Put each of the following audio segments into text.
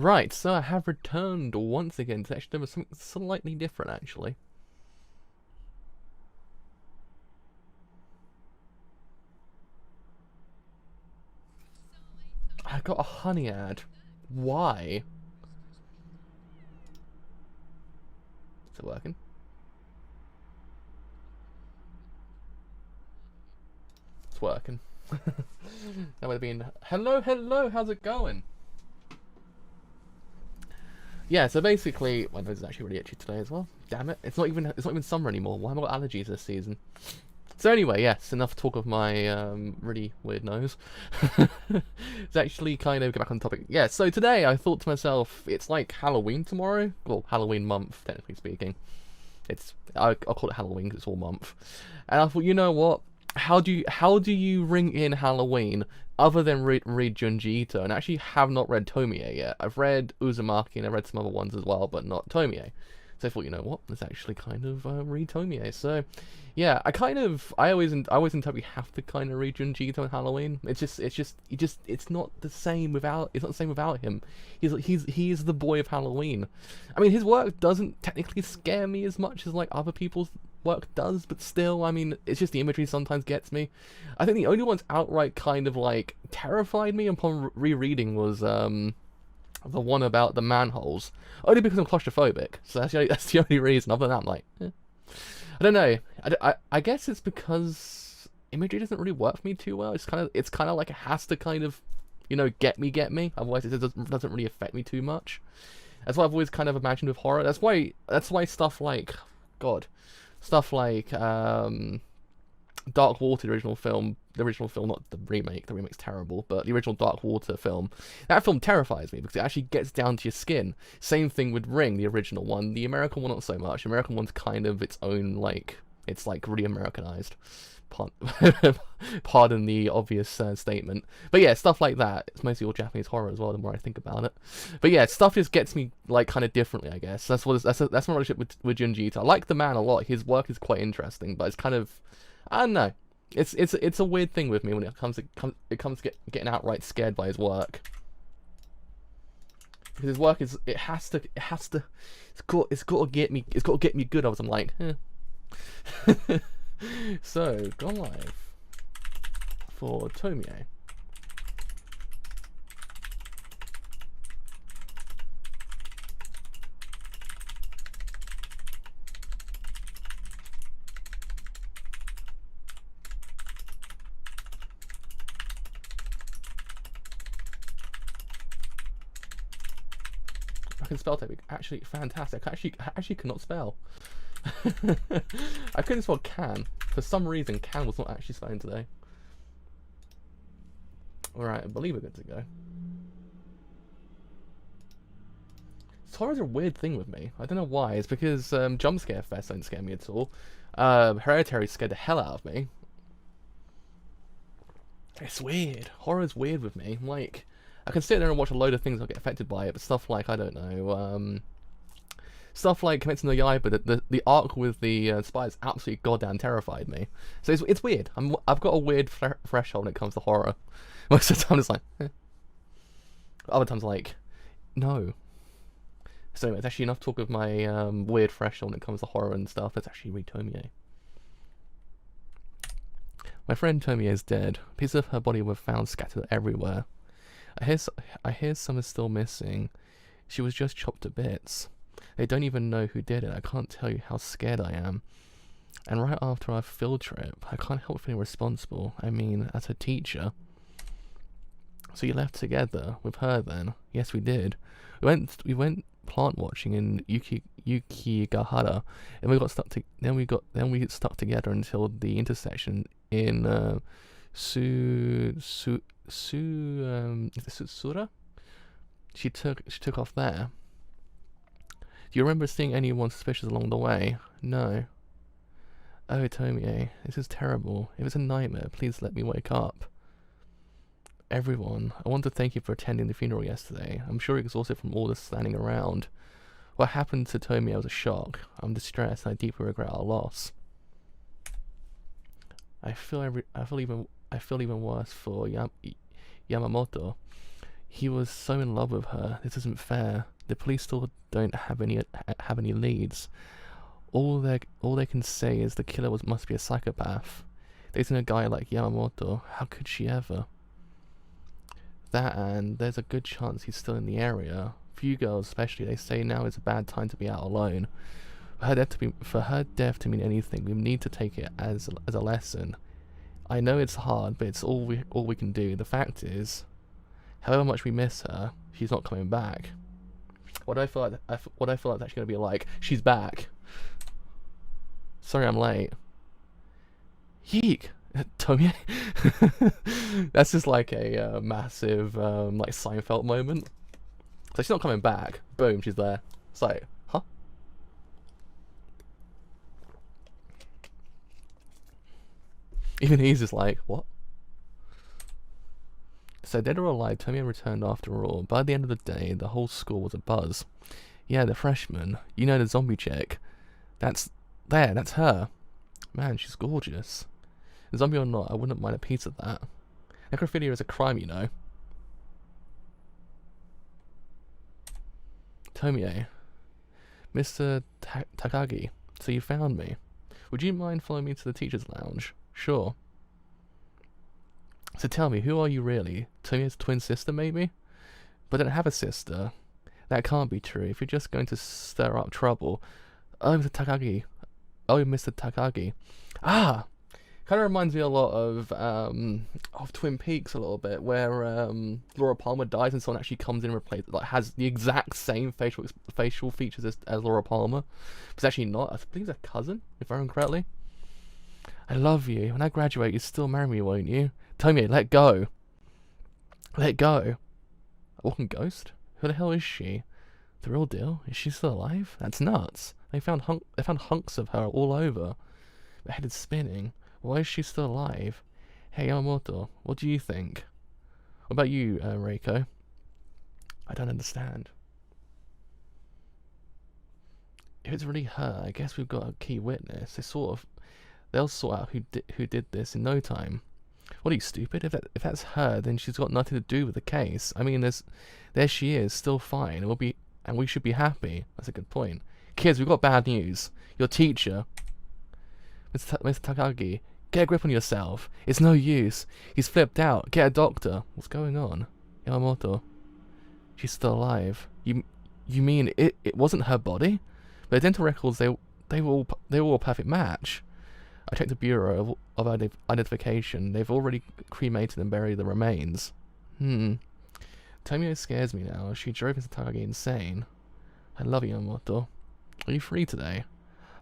Right, so I have returned once again to actually do something slightly different, actually. I got a honey ad. Why? Is it working? It's working. That would have been, hello, hello, how's it going? Yeah, so basically, my nose is actually really itchy today as well. Damn it, it's not even summer anymore. Why have I got allergies this season? So anyway, yes, enough talk of my really weird nose. It's actually kind of get back on topic. Yeah, so today I thought to myself, it's like Halloween tomorrow. Well, Halloween month, technically speaking. I'll call it Halloween because it's all month. And I thought, you know what? How do you ring in Halloween other than read Junji Ito? And I actually have not read Tomie yet. I've read Uzumaki and I've read some other ones as well, but not Tomie. So I thought, you know what? Let's actually kind of read Tomie. So yeah, I always think we have to kind of read Junji Ito on Halloween. It's not the same without him. He's the boy of Halloween. I mean, his work doesn't technically scare me as much as like other people's work does, but still, I mean, it's just the imagery sometimes gets me. I think the only ones outright kind of like terrified me upon rereading was the one about the manholes, only because I'm claustrophobic. So that's the only reason. Other than that, I'm like, I don't know. I guess it's because imagery doesn't really work for me too well. It's kind of like it has to kind of, get me. Otherwise, it doesn't really affect me too much. That's what I've always kind of imagined with horror. That's why stuff like, God, stuff like Dark Water, the original film, not the remake. The remake's terrible, but the original Dark Water film, that film terrifies me because it actually gets down to your skin. Same thing with Ring, the original one. The American one, not so much. The American one's kind of its own, like, it's like really Americanized. Pardon the obvious statement, but yeah, stuff like that. It's mostly all Japanese horror as well. The more I think about it, but yeah, stuff just gets me like kind of differently. I guess that's my relationship with Junji Ito. I like the man a lot. His work is quite interesting, but it's kind of, I don't know. It's a weird thing with me when it comes to getting outright scared by his work. Because his work it's got to get me good. I was like, eh. So, gone live for Tomie. I can spell typing. Actually, fantastic. I actually cannot spell. I couldn't spell can. For some reason, can was not actually spelling today. Alright, I believe we're good to go. Horror's a weird thing with me. I don't know why. It's because jump scare fests don't scare me at all. Hereditary scared the hell out of me. It's weird. Horror's weird with me. Like, I can sit there and watch a load of things and I'll get affected by it, but stuff like, I don't know, stuff like Kimetsu no Yaiba, the arc with the spiders absolutely goddamn terrified me. So it's weird. I've got a weird threshold when it comes to horror. Most of the time it's like, eh. Other times like, no. So anyway, it's actually enough talk of my weird threshold when it comes to horror and stuff. Let's actually read Tomie. My friend Tomie is dead. Pieces of her body were found scattered everywhere. I hear some is still missing. She was just chopped to bits. They don't even know who did it. I can't tell you how scared I am. And right after our field trip, I can't help feeling responsible. I mean, as a teacher. So you left together with her then? Yes, we did. We went plant watching in Yukigahara, and then we stuck together until the intersection in Sutsura. She took off there. Do you remember seeing anyone suspicious along the way? No. Oh, Tomie, this is terrible. If it's a nightmare, please let me wake up. Everyone, I want to thank you for attending the funeral yesterday. I'm sure you're exhausted from all this standing around. What happened to Tomie was a shock. I'm distressed and I deeply regret our loss. I feel even worse for Yamamoto. He was so in love with her. This isn't fair. The police still don't have any leads. All they can say is the killer must be a psychopath. Dating a guy like Yamamoto, how could she ever? That, and there's a good chance he's still in the area. For you girls especially, they say now is a bad time to be out alone. For her death to mean anything, we need to take it as a lesson. I know it's hard, but it's all we can do. The fact is, however much we miss her, she's not coming back. What I feel like it's actually gonna be like, she's back. Sorry, I'm late. Yeek, Tomie. That's just like a massive like Seinfeld moment. So she's not coming back. Boom, she's there. It's like, huh? Even he's just like, what? So dead or alive, Tomie returned after all. By the end of the day, the whole school was abuzz. Yeah, the freshman. You know, the zombie chick. That's her. Man, she's gorgeous. Zombie or not, I wouldn't mind a piece of that. Necrophilia is a crime, you know. Tomie. Mr. Takagi, so you found me. Would you mind following me to the teacher's lounge? Sure. So tell me, who are you really? Tomie's twin sister, maybe? But I don't have a sister. That can't be true. If you're just going to stir up trouble. Oh, Mr. Takagi. Oh, Mr. Takagi. Ah! Kind of reminds me a lot of Twin Peaks a little bit, where Laura Palmer dies and someone actually comes in and replaces, like, has the exact same facial features as Laura Palmer. It's actually not. I believe it's a cousin, if I remember correctly. I love you. When I graduate, you still marry me, won't you? Tomie, let go. Let go. A walking ghost? Who the hell is she? The real deal? Is she still alive? That's nuts. They found hunks of her all over. The head is spinning. Why is she still alive? Hey, Yamamoto, what do you think? What about you, Reiko? I don't understand. If it's really her, I guess we've got a key witness. They'll sort out who did this in no time. What, are you stupid? If that's her, then she's got nothing to do with the case. I mean, there she is, still fine, and we should be happy. That's a good point. Kids, we've got bad news. Your teacher, Mr. Takagi, get a grip on yourself. It's no use. He's flipped out. Get a doctor. What's going on? Yamamoto, she's still alive. You mean it wasn't her body? But the dental records, they were all a perfect match. I checked the Bureau of Identification. They've already cremated and buried the remains. Tomie scares me now. She drove Mr. Takagi insane. I love you, Yamamoto. Are you free today?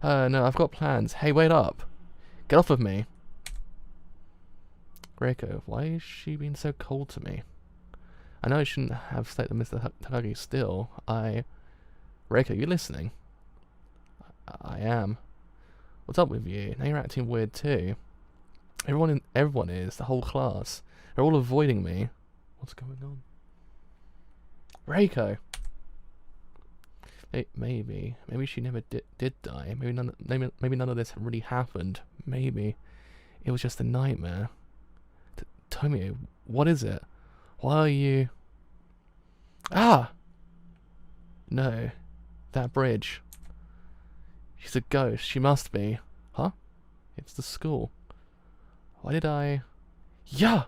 No, I've got plans. Hey, wait up. Get off of me. Reiko, why is she being so cold to me? I know I shouldn't have stayed with Mr. Takagi still. Reiko, you listening? I am. What's up with you? Now you're acting weird too. Everyone is. The whole class. They're all avoiding me. What's going on? Reiko. Maybe she never did die. Maybe none of this really happened. Maybe it was just a nightmare. Tomie, what is it? Why are you? Ah! No, that bridge. She's a ghost. She must be. Huh? It's the school. Why did I? Yeah.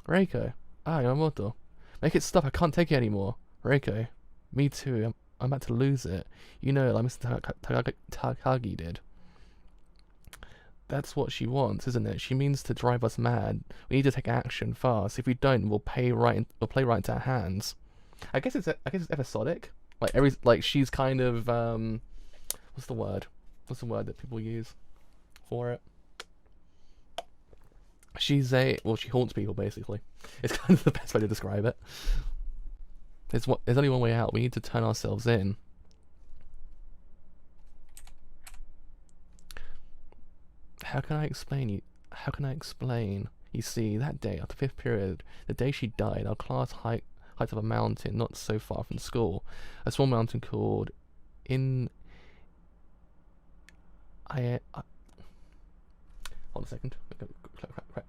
Reiko. Yamamoto. Make it stop. I can't take it anymore. Reiko. Me too. I'm about to lose it. You know, like Mr. Takagi did. That's what she wants, isn't it? She means to drive us mad. We need to take action fast. If we don't, we'll play right into our hands. I guess it's episodic. Like she's kind of what's the word? What's the word that people use for it? She haunts people basically. It's kind of the best way to describe it. There's only one way out. We need to turn ourselves in. How can I explain? You see, that day, after 5th period, the day she died, our class hiked up a mountain not so far from school. A small mountain called hold a second.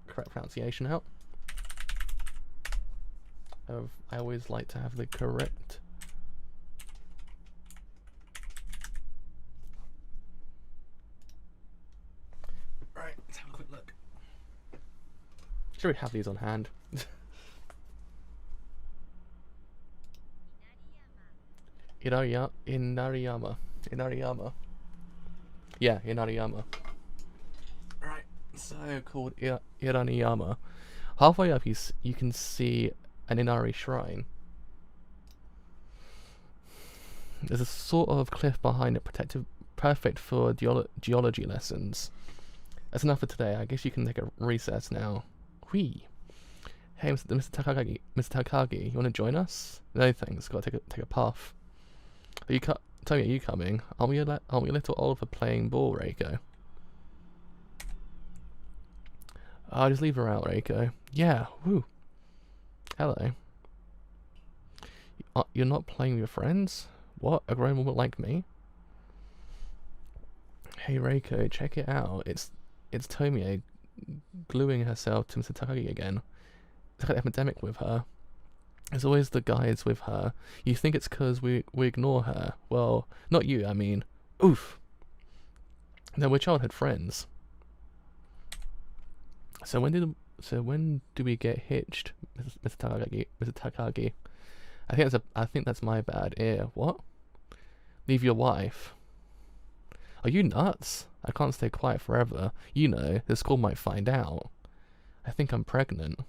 Correct pronunciation out. I always like to have the correct. Right, let's have a quick look. Should we have these on hand? Inariyama. Yeah, Inariyama. Right, so called Iraniyama. Halfway up, you can see an Inari shrine. There's a sort of cliff behind it, perfect for geology lessons. That's enough for today. I guess you can take a recess now. Whee! Hey, Mr. Takagi, you want to join us? No thanks. Got to take a puff. Tomie, are you coming? Aren't we a little old for playing ball, Reiko? I'll just leave her out, Reiko. Yeah, woo. Hello. You're not playing with your friends? What? A grown woman like me? Hey, Reiko, check it out. It's Tomie gluing herself to Mr. Takagi again. It's like an epidemic with her. There's always the guys with her. You think it's because we ignore her. Well, not you, I mean. Oof. No, we're childhood friends. So when do we get hitched, Mr. Takagi? Mr. Takagi? I think that's my bad ear. What? Leave your wife? Are you nuts? I can't stay quiet forever. You know, the school might find out. I think I'm pregnant.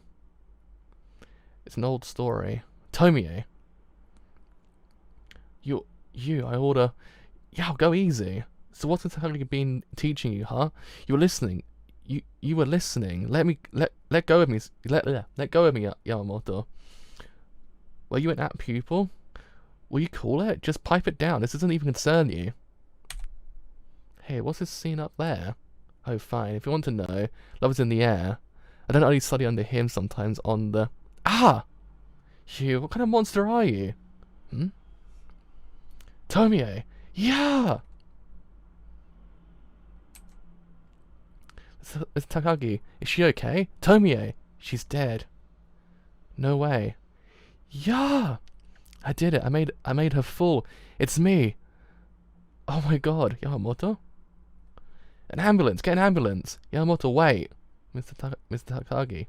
It's an old story. Tomie. I order. Yeah, go easy. So what's the Takagi been teaching you, huh? You were listening. You were listening. Let go of me. Let go of me, Yamamoto. Were you an apt pupil? Will you call it? Just pipe it down. This doesn't even concern you. Hey, what's this scene up there? Oh, fine. If you want to know, love is in the air. I don't only study under him sometimes on the... Ah! You, what kind of monster are you? Hmm? Tomie! Yeah! It's Takagi. Is she okay? Tomie! She's dead. No way. Yeah! I did it. I made her fall. It's me. Oh my god. Yamamoto? An ambulance. Get an ambulance. Yamamoto, wait. Mr. Takagi.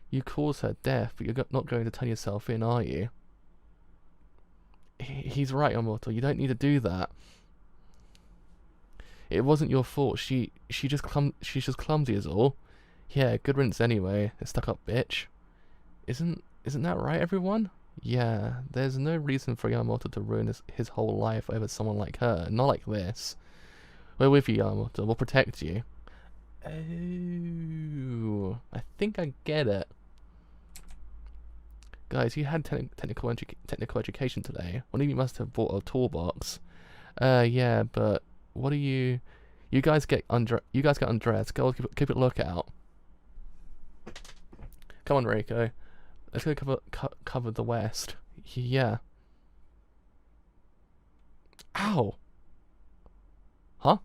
You caused her death, but you're not going to turn yourself in, are you? He's right, Yamamoto. You don't need to do that. It wasn't your fault. She's just clumsy is all. Yeah, good riddance anyway. A stuck-up bitch. Isn't that right, everyone? Yeah, there's no reason for Yamamoto to ruin his whole life over someone like her. Not like this. We're with you, Yamamoto. We'll protect you. Oh, I think I get it. Guys, you had technical education today. One of you must have bought a toolbox. Yeah, but what are you? You guys get undressed. Go keep a lookout. Come on, Reiko. Let's go cover the west. Yeah. Ow. Huh?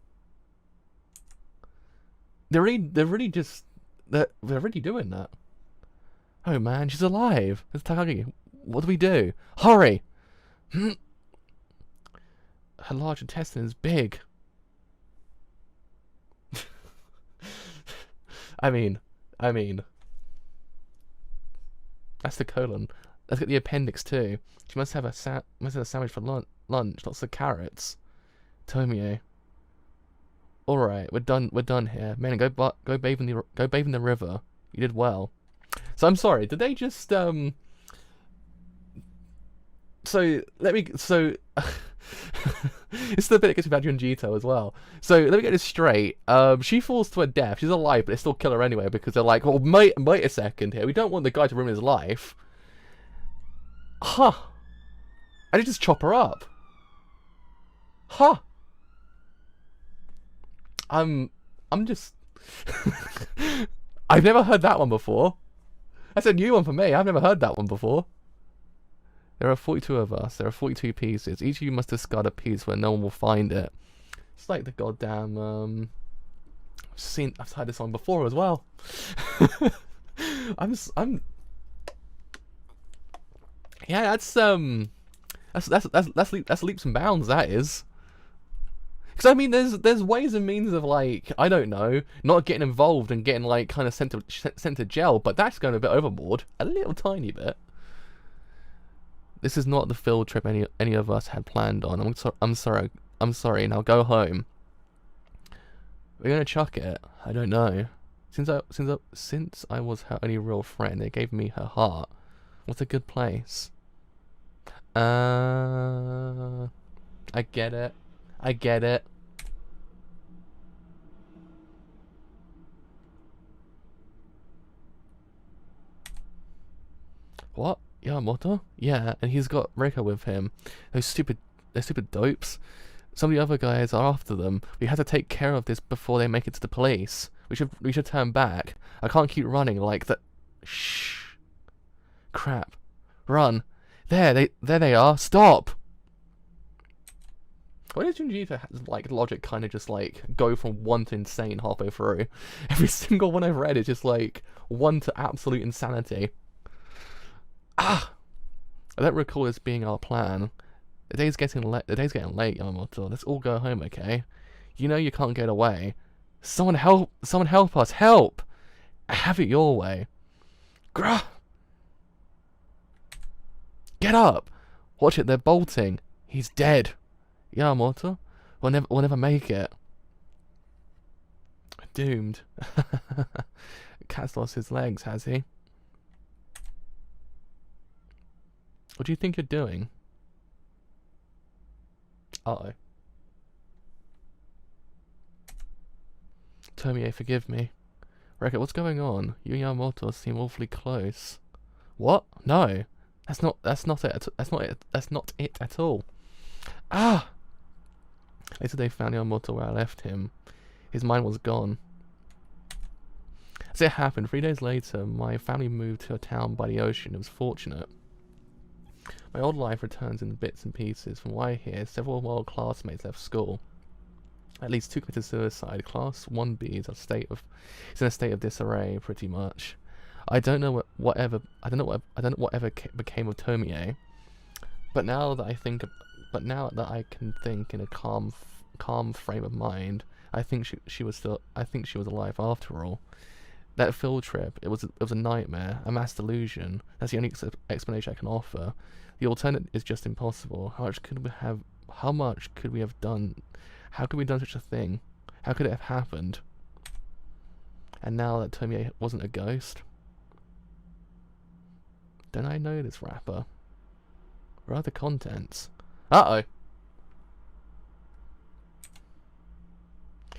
They're really doing that. Oh man, she's alive. It's Takagi. What do we do? Hurry! Her large intestine is big. I mean, that's the colon. Let's get the appendix too. She must have a sandwich for lunch. Lots of carrots. Tomie. All right, we're done here. Man, go bathe in the river. You did well. So I'm sorry. Did they just So this is the bit that gets me back to Jito as well. So let me get this straight. She falls to her death. She's alive, but they still kill her anyway because they're like, well, wait a second here. We don't want the guy to ruin his life. Huh? And they just chop her up. Huh? I'm just. I've never heard that one before. That's a new one for me. I've never heard that one before. There are 42 of us. There are 42 pieces. Each of you must discard a piece where no one will find it. It's like the goddamn. I've heard this one before as well. I'm. Yeah, that's leaps and bounds. That is. Because I mean, there's ways and means of like, I don't know, not getting involved and getting like kind of sent to jail, but that's going a bit overboard, a little tiny bit. This is not the field trip any of us had planned on. I'm sorry. Now go home. We're gonna chuck it. I don't know. Since I was her only real friend, they gave me her heart. What a good place. I get it. I get it. What? Yamamoto? Yeah, and he's got Rika with him. Those stupid dopes. Some of the other guys are after them. We have to take care of this before they make it to the police. We should turn back. I can't keep running like that. Shh. Crap. Run. There they are. Stop. Why does Junji like logic kind of just like go from 1 to insane halfway through? Every single one I've read is just like 1 to absolute insanity. Ah, I don't recall this being our plan. The day's getting late, Yamamoto. Let's all go home, okay? You know you can't get away. Someone help us, help! Have it your way. Grah! Get up! Watch it, they're bolting. He's dead. Yamamoto, we'll never make it. Doomed. Cat's lost his legs, has he? What do you think you're doing? Uh-oh. Tomie, forgive me. Rekka, what's going on? You and Yamamoto seem awfully close. What? No. That's not it at all. Ah! Later they found Yamamoto where I left him. His mind was gone. As it happened, 3 days later, my family moved to a town by the ocean. It was fortunate. My old life returns in bits and pieces. From what I hear, several of my old classmates left school. At least 2 committed suicide. Class 1B is in a state of disarray, pretty much. I don't know whatever became of Tomie. But now that I can think in a calm frame of mind, I think she was alive after all. That field trip, it was a nightmare, a mass delusion. That's the only explanation I can offer. The alternative is just impossible. How much could we have done? How could we have done such a thing? How could it have happened? And now that Tomie wasn't a ghost, don't I know this rapper? Where are the contents? Uh-oh.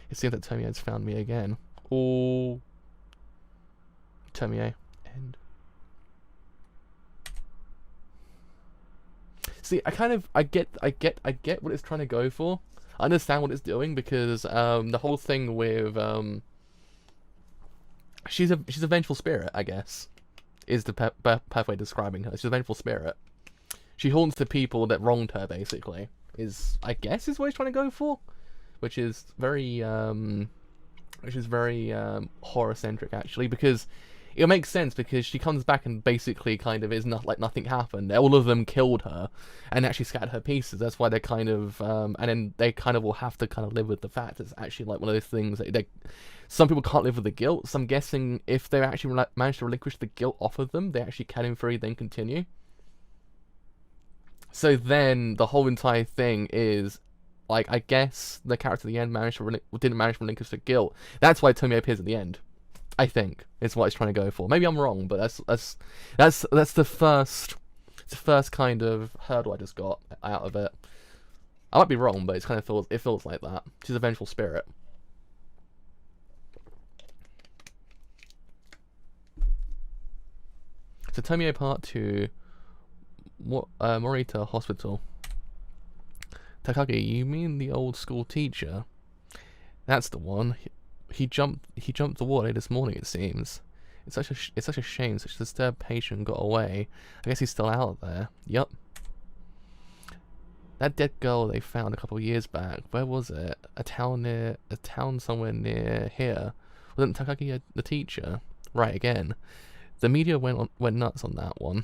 It seems that Tomie has found me again. Oh. Tomie. End. See, I get what it's trying to go for. I understand what it's doing because the whole thing with she's a vengeful spirit, I guess, is the perfect way of describing her. She's a vengeful spirit. She haunts the people that wronged her, basically. I guess is what he's trying to go for, which is very horror centric actually, because it makes sense because she comes back and basically kind of is not like nothing happened. All of them killed her and actually scattered her pieces. That's why they kind of and then they kind of will have to kind of live with the fact it's actually like one of those things that some people can't live with the guilt. So I'm guessing if they actually manage to relinquish the guilt off of them, they actually can in theory then continue. So then the whole entire thing is, like, I guess the character at the end didn't manage to relinquish the guilt. That's why Tomie appears at the end. I think is what he's trying to go for. Maybe I'm wrong, but that's the first kind of hurdle I just got out of it. I might be wrong, but it feels like that. She's a vengeful spirit. So Tomie Part 2. Morita Hospital. Takagi, you mean the old school teacher? That's the one. He jumped the wall this morning, it seems. It's such a shame such a disturbed patient got away. I guess he's still out there. Yup. That dead girl they found a couple of years back. Where was it? A town somewhere near here. Wasn't Takagi the teacher? Right again. The media went nuts on that one.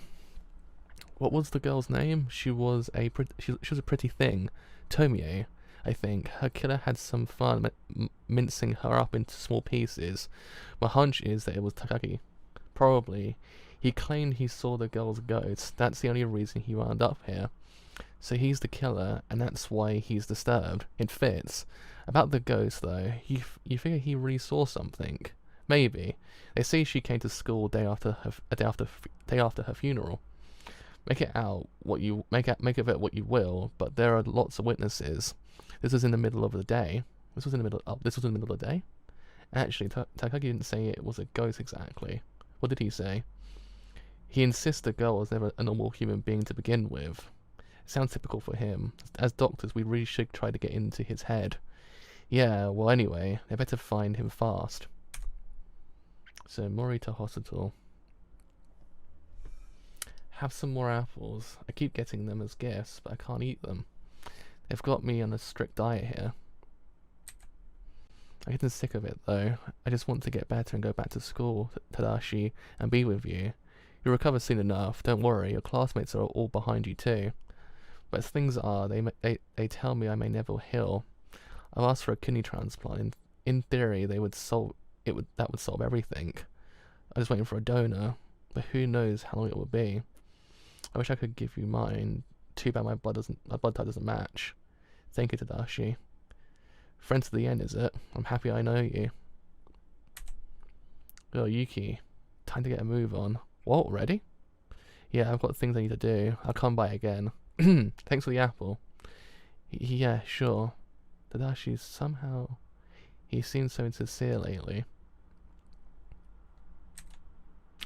What was the girl's name? She was a pretty thing, Tomie, I think. Her killer had some fun mincing her up into small pieces. My hunch is that it was Takagi. Probably. He claimed he saw the girl's ghost. That's the only reason he wound up here. So he's the killer, and that's why he's disturbed. It fits. About the ghost, though, you figure he really saw something. Maybe. They say she came to school day after her funeral. Make it out what you make of it what you will, but there are lots of witnesses. This was in the middle of the day. This was in the middle of the day. Actually, Takagi didn't say it was a ghost exactly. What did he say? He insists the girl was never a normal human being to begin with. It sounds typical for him. As doctors, we really should try to get into his head. Yeah, well anyway, they better find him fast. So, Morita Hospital. Have some more apples. I keep getting them as gifts, but I can't eat them. They've got me on a strict diet here. I'm getting sick of it though. I just want to get better and go back to school, Tadashi, and be with you. You'll recover soon enough. Don't worry, your classmates are all behind you too. But as things are, they tell me I may never heal. I've asked for a kidney transplant. In theory, that would solve everything. I'm just waiting for a donor, but who knows how long it will be. I wish I could give you mine. Too bad my blood type doesn't match. Thank you, Tadashi. Friend to the end, is it? I'm happy I know you. Oh, Yuki. Time to get a move on. What, already? Yeah, I've got things I need to do. I'll come by again. Thanks for the apple. Yeah, sure. Tadashi somehow... He seems so insincere lately.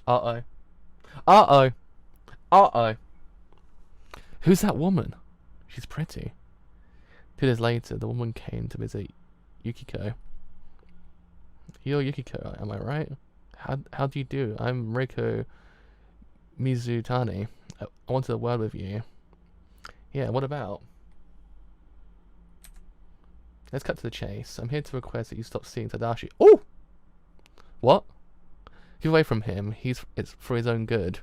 Uh-oh. Uh-oh. Uh-oh. Who's that woman? She's pretty. 2 days later, the woman came to visit Yukiko. You're Yukiko, am I right? How do you do? I'm Reiko Mizutani. I wanted a word with you. Yeah, what about? Let's cut to the chase. I'm here to request that you stop seeing Tadashi. Oh! What? Get away from him. It's for his own good.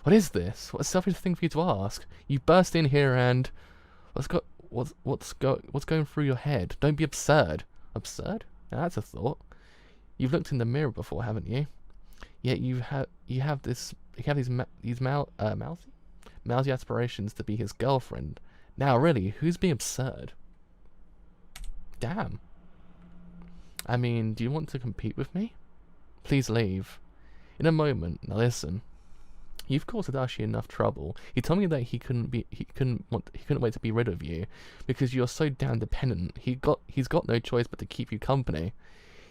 What is this? What a selfish thing for you to ask. You burst in here and... What's going through your head? Don't be absurd. Absurd? Now that's a thought. You've looked in the mirror before, haven't you? Yet you have these mousy aspirations to be his girlfriend. Now really, who's being absurd? Damn. I mean, do you want to compete with me? Please leave. In a moment. Now listen. You've caused Tadashi enough trouble. He told me that he couldn't wait to be rid of you because you're so damn dependent. He's got no choice but to keep you company.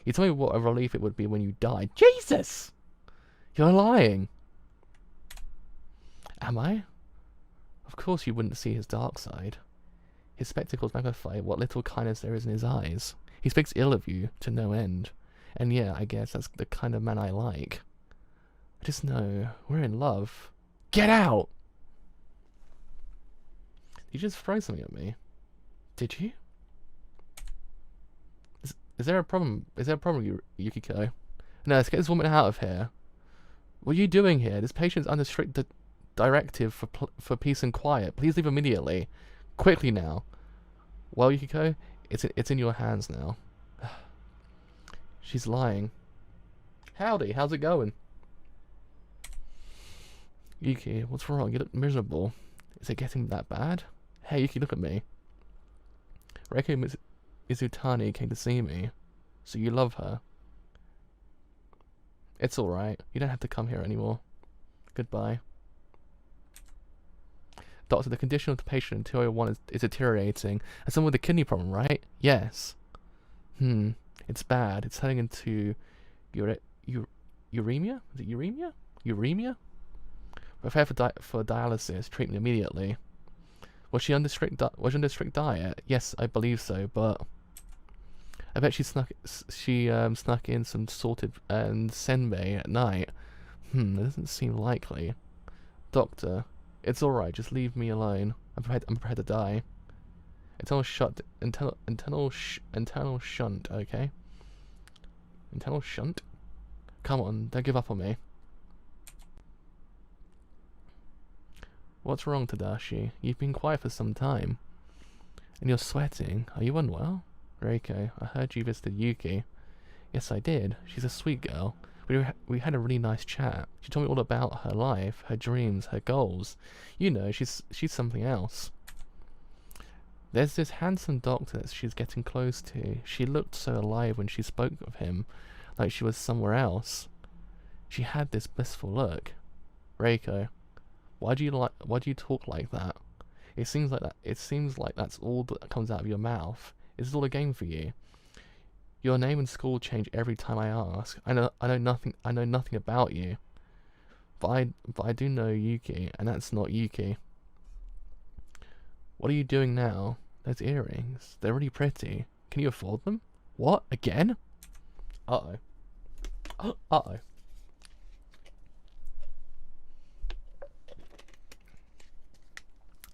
He told me what a relief it would be when you died. Jesus! You're lying. Am I? Of course you wouldn't see his dark side. His spectacles magnify what little kindness there is in his eyes. He speaks ill of you to no end. And yeah, I guess that's the kind of man I like. I just know we're in love. Get out! You just throw something at me. Did you? Is there a problem? Is there a problem, Yukiko? No, let's get this woman out of here. What are you doing here? This patient's under strict directive for peace and quiet. Please leave immediately. Quickly now. Well, Yukiko, it's in your hands now. She's lying. Howdy, how's it going? Yuki, what's wrong? You look miserable. Is it getting that bad? Hey, Yuki, look at me. Reiko Mizutani came to see me. So you love her. It's alright. You don't have to come here anymore. Goodbye. Doctor, the condition of the patient in 201 is deteriorating. And someone with a kidney problem, right? Yes. It's bad. It's turning into... uremia? Is it uremia? Uremia? Prepare for dialysis. Treatment immediately. Was she under strict diet? Yes, I believe so, but... I bet she snuck in some salted senbei at night. That doesn't seem likely. Doctor, it's alright, just leave me alone. I'm prepared to die. Internal shunt, okay? Internal shunt? Come on, don't give up on me. What's wrong, Tadashi? You've been quiet for some time. And you're sweating. Are you unwell? Reiko, I heard you visited Yuki. Yes, I did. She's a sweet girl. We had a really nice chat. She told me all about her life, her dreams, her goals. You know, she's something else. There's this handsome doctor that she's getting close to. She looked so alive when she spoke of him, like she was somewhere else. She had this blissful look. Reiko, why do you talk like that? It seems like that's all that comes out of your mouth. Is it all a game for you? Your name and school change every time I ask. I know nothing about you. But I do know Yuki, and that's not Yuki. What are you doing now? Those earrings, they're really pretty. Can you afford them? What? Again? Uh-oh. Uh-oh.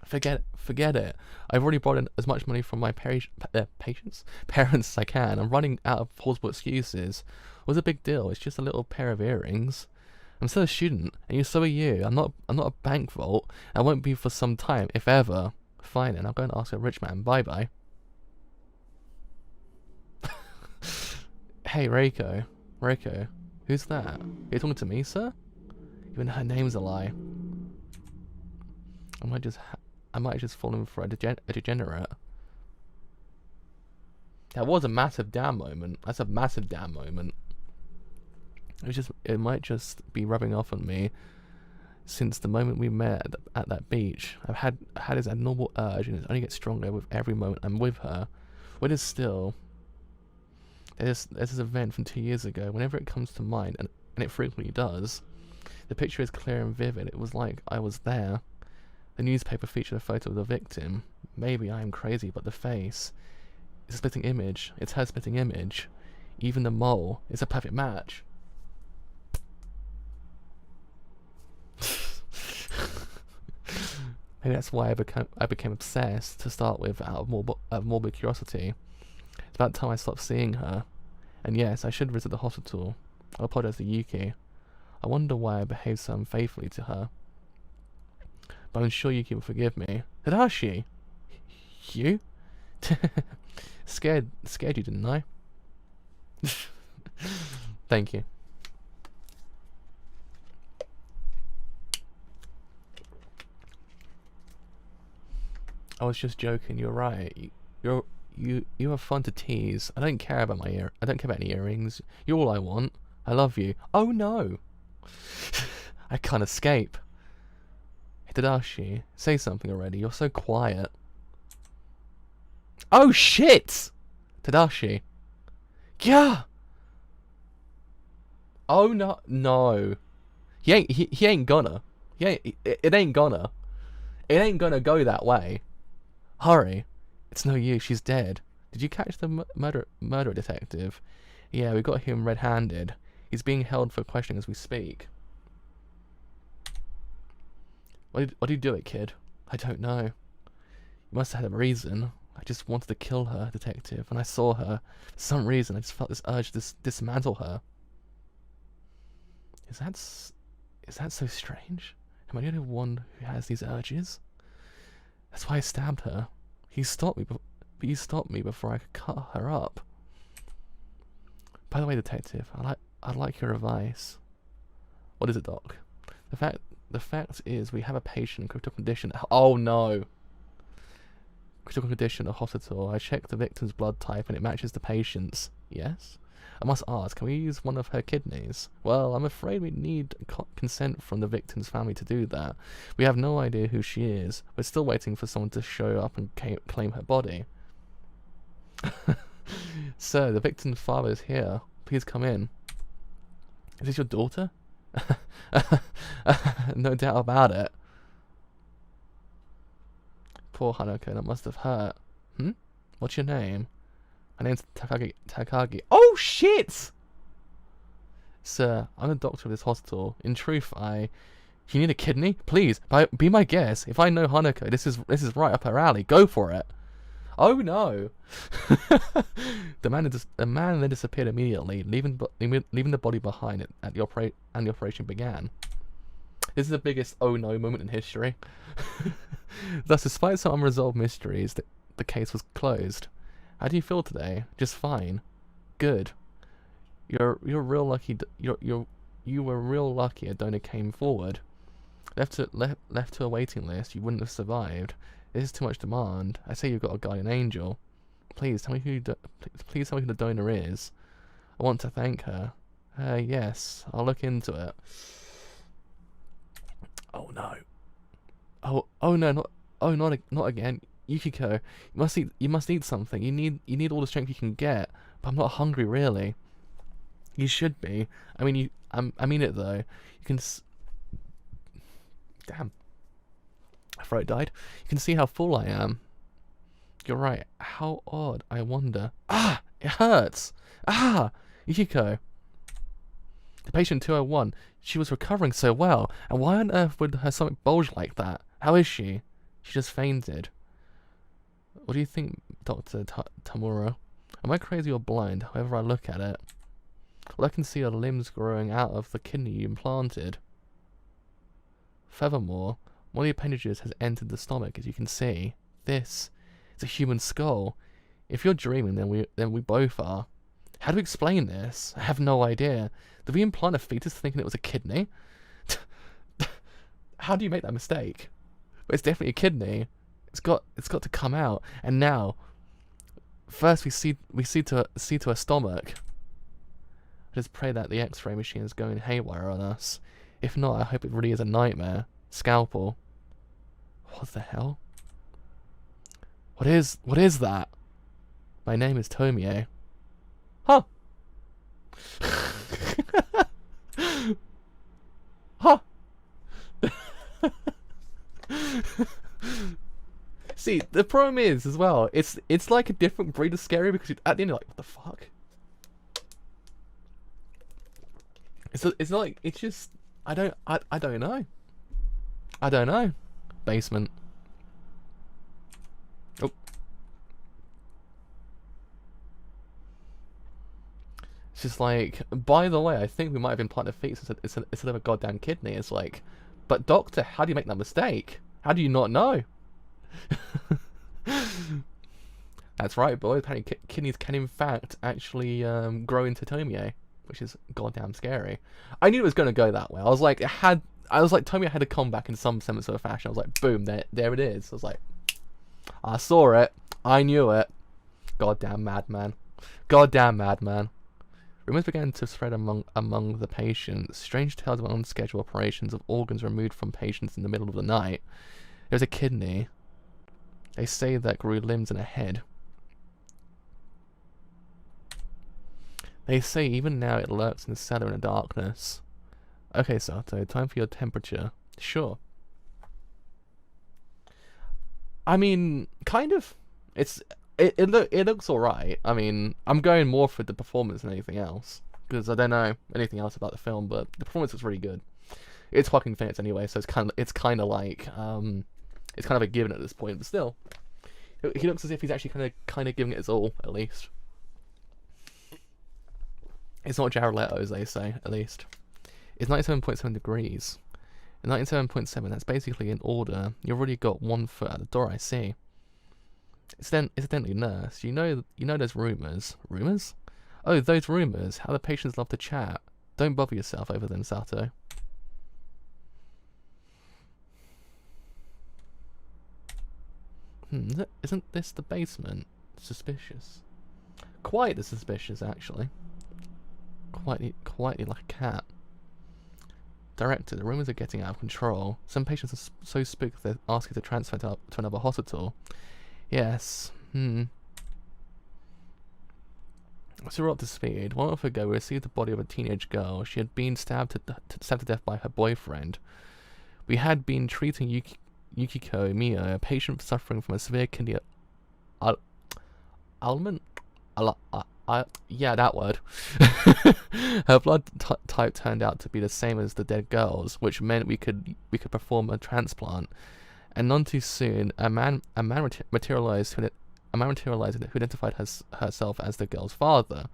Forget it. I've already brought in as much money from my parents as I can. I'm running out of plausible excuses. What's a big deal? It's just a little pair of earrings. I'm still a student, and so are you. I'm not a bank vault. I won't be for some time, if ever. Fine, and I'll go and ask a rich man. Bye bye. Hey, Reiko. Reiko, who's that? Are you talking to me, sir? Even her name's a lie. I might have just fallen for a degenerate. That was a massive damn moment. That's a massive damn moment. It might just be rubbing off on me since the moment we met at that beach. I've had this abnormal urge, and it only gets stronger with every moment I'm with her. What is still? There's this event from 2 years ago. Whenever it comes to mind, and it frequently does, the picture is clear and vivid. It was like I was there. The newspaper featured a photo of the victim. Maybe I am crazy, but the face is a splitting image. It's her splitting image. Even the mole is a perfect match. Maybe that's why I became obsessed to start with, out of morbid curiosity. It's about time I stopped seeing her. And yes, I should visit the hospital. I'll apologize to Yuki. I wonder why I behaved so unfaithfully to her. But I'm sure Yuki will forgive me. Tadashi! You? Scared you, didn't I? Thank you. I was just joking. You're right. You are fun to tease. I don't care about I don't care about any earrings. You're all I want. I love you. Oh no! I can't escape. Hey, Tadashi, say something already. You're so quiet. Oh shit! Tadashi. Yeah. Oh no, no. He ain't gonna. It ain't gonna. It ain't gonna go that way. Hurry. It's no use. She's dead. Did you catch the murder detective? Yeah, we got him red-handed. He's being held for questioning as we speak. Why did you do it, kid? I don't know. You must have had a reason. I just wanted to kill her, detective. When I saw her, for some reason, I just felt this urge to dismantle her. Is that so strange? Am I the only one who has these urges? That's why I stabbed her. You stopped me before I could cut her up. By the way, detective, I'd like your advice. What is it, doc? The fact is, we have a patient in critical condition. Oh no! Critical condition at a hospital. I checked the victim's blood type and it matches the patient's. Yes? I must ask, can we use one of her kidneys? Well, I'm afraid we need consent from the victim's family to do that. We have no idea who she is. We're still waiting for someone to show up and claim her body. Sir, the victim's father is here. Please come in. Is this your daughter? No doubt about it. Poor Hanako, that must have hurt. What's your name? My name's Takagi. Oh shit! Sir, I'm the doctor of this hospital. In truth, You need a kidney? Please, be my guest. If I know Hanako, this is right up her alley. Go for it. Oh no! The man then disappeared immediately, leaving the body behind it and the operation began. This is the biggest oh no moment in history. Thus, despite some unresolved mysteries, the case was closed. How do you feel today? Just fine. Good. You're real lucky. You were real lucky a donor came forward. Left to a waiting list, you wouldn't have survived. This is too much demand. I say you've got a guardian angel. Please tell me please tell me who the donor is. I want to thank her. Yes, I'll look into it. Oh no. Oh no, not again. Yukiko, you must eat something. You need all the strength you can get. But I'm not hungry really. You should be. I mean I mean it though. You can damn. My throat died. You can see how full I am. You're right. How odd. I wonder. Ah! It hurts! Ah! Yukiko. The patient 201. She was recovering so well. And why on earth would her stomach bulge like that? How is she? She just fainted. What do you think, Dr. Tamura? Am I crazy or blind, however I look at it? Well, I can see her limbs growing out of the kidney you implanted. Furthermore, one of the appendages has entered the stomach, as you can see. This is a human skull. If you're dreaming, then we both are. How do we explain this? I have no idea. Did we implant a fetus thinking it was a kidney? How do you make that mistake? But it's definitely a kidney. It's got to come out. And now, first we see to her stomach. I just pray that the X-ray machine is going haywire on us. If not, I hope it really is a nightmare. Scalpel. What the hell? What is that? My name is Tomie. Huh? Huh? See, the problem is as well. It's like a different breed of scary because at the end you're like, what the fuck? It's not like it's just I don't know. I don't know. Basement. Oh. It's just like, by the way, I think we might have implanted a fetus instead of a goddamn kidney. It's like, but doctor, how do you make that mistake? How do you not know? That's right, boys. Apparently, kidneys can in fact actually grow into Tomie, which is goddamn scary. I knew it was going to go that way. I was like, Tomie had to come back in some semblance of a fashion. I was like, boom, there it is. I was like, I saw it. I knew it. Goddamn madman. Goddamn madman. Rumors began to spread among the patients. Strange tales of unscheduled operations of organs removed from patients in the middle of the night. There was a kidney. They say that grew limbs and a head. They say even now it lurks in the cellar in the darkness. Okay, Sato, time for your temperature. Sure. I mean, kind of. It looks alright. I mean, I'm going more for the performance than anything else. Because I don't know anything else about the film, but the performance was really good. It's fucking Phoenix anyway, so it's kind of like it's kind of a given at this point, but still. He looks as if he's actually kind of giving it his all, at least. It's not Jared Leto, as they say, at least. It's 97.7 degrees. And 97.7, that's basically in order. You've already got 1 foot at the door, I see. Incidentally, nurse, you know those rumours. Rumours? Oh, those rumours. How the patients love to chat. Don't bother yourself over them, Sato. Isn't this the basement? Suspicious. Quite suspicious, actually. Quietly like a cat. Director, the rumours are getting out of control. Some patients are so spooked they ask you to transfer to another hospital. Yes. So we're up to speed. 1 month ago, we received the body of a teenage girl. She had been stabbed to death by her boyfriend. We had been treating Yukiko Mio, a patient suffering from a severe kidney ailment. Yeah, that word. Her blood type turned out to be the same as the dead girl's, which meant we could perform a transplant. And none too soon, a man materialized who identified himself as the girl's father.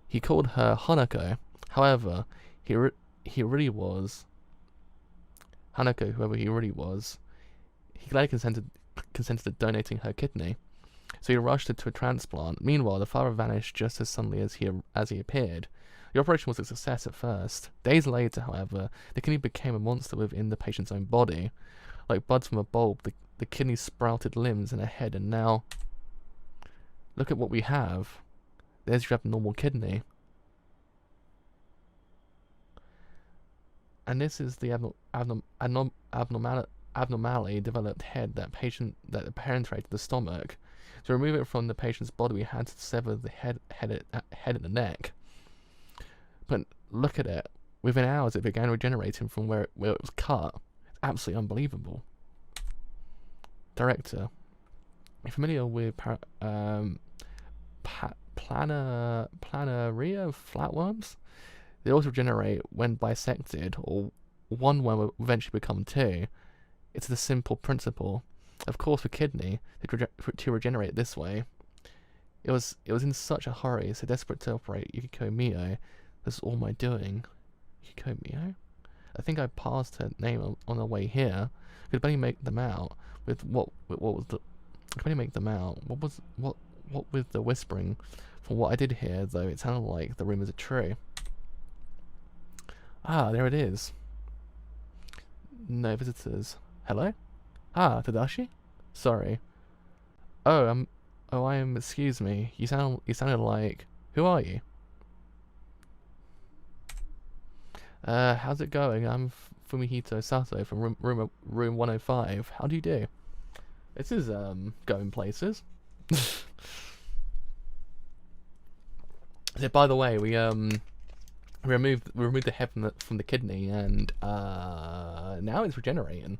He called her Hanako. However, he he really was, Hanako, whoever he really was, he gladly consented to donating her kidney. So he rushed her to a transplant. Meanwhile, the father vanished just as suddenly as he appeared. The operation was a success at first. Days later, however, the kidney became a monster within the patient's own body. Like buds from a bulb, the kidney sprouted limbs and a head, and now, look at what we have. There's your abnormal kidney. And this is the abnormally developed head that penetrated the stomach. To remove it from the patient's body, we had to sever the head and the neck. But look at it. Within hours, it began regenerating from where it was cut. It's absolutely unbelievable. Director, you're familiar with planaria flatworms? They also regenerate when bisected, or one worm will eventually become two. It's the simple principle. Of course, for kidney, to regenerate this way. It was in such a hurry, so desperate to operate Yukiko Mio. That's all my doing. Yukiko Mio? I think I passed her name on the way here. Could barely make them out. With what was the? I could barely make them out. What with the whispering? From what I did hear, though, it sounded like the rumors are true. Ah, there it is. No visitors. Hello? Ah, Tadashi? Sorry. Oh, I am. Excuse me. You sounded like. Who are you? How's it going? I'm Fumihito Sato from room 105. How do you do? This is going places. So by the way, we removed the head from the kidney, and now it's regenerating.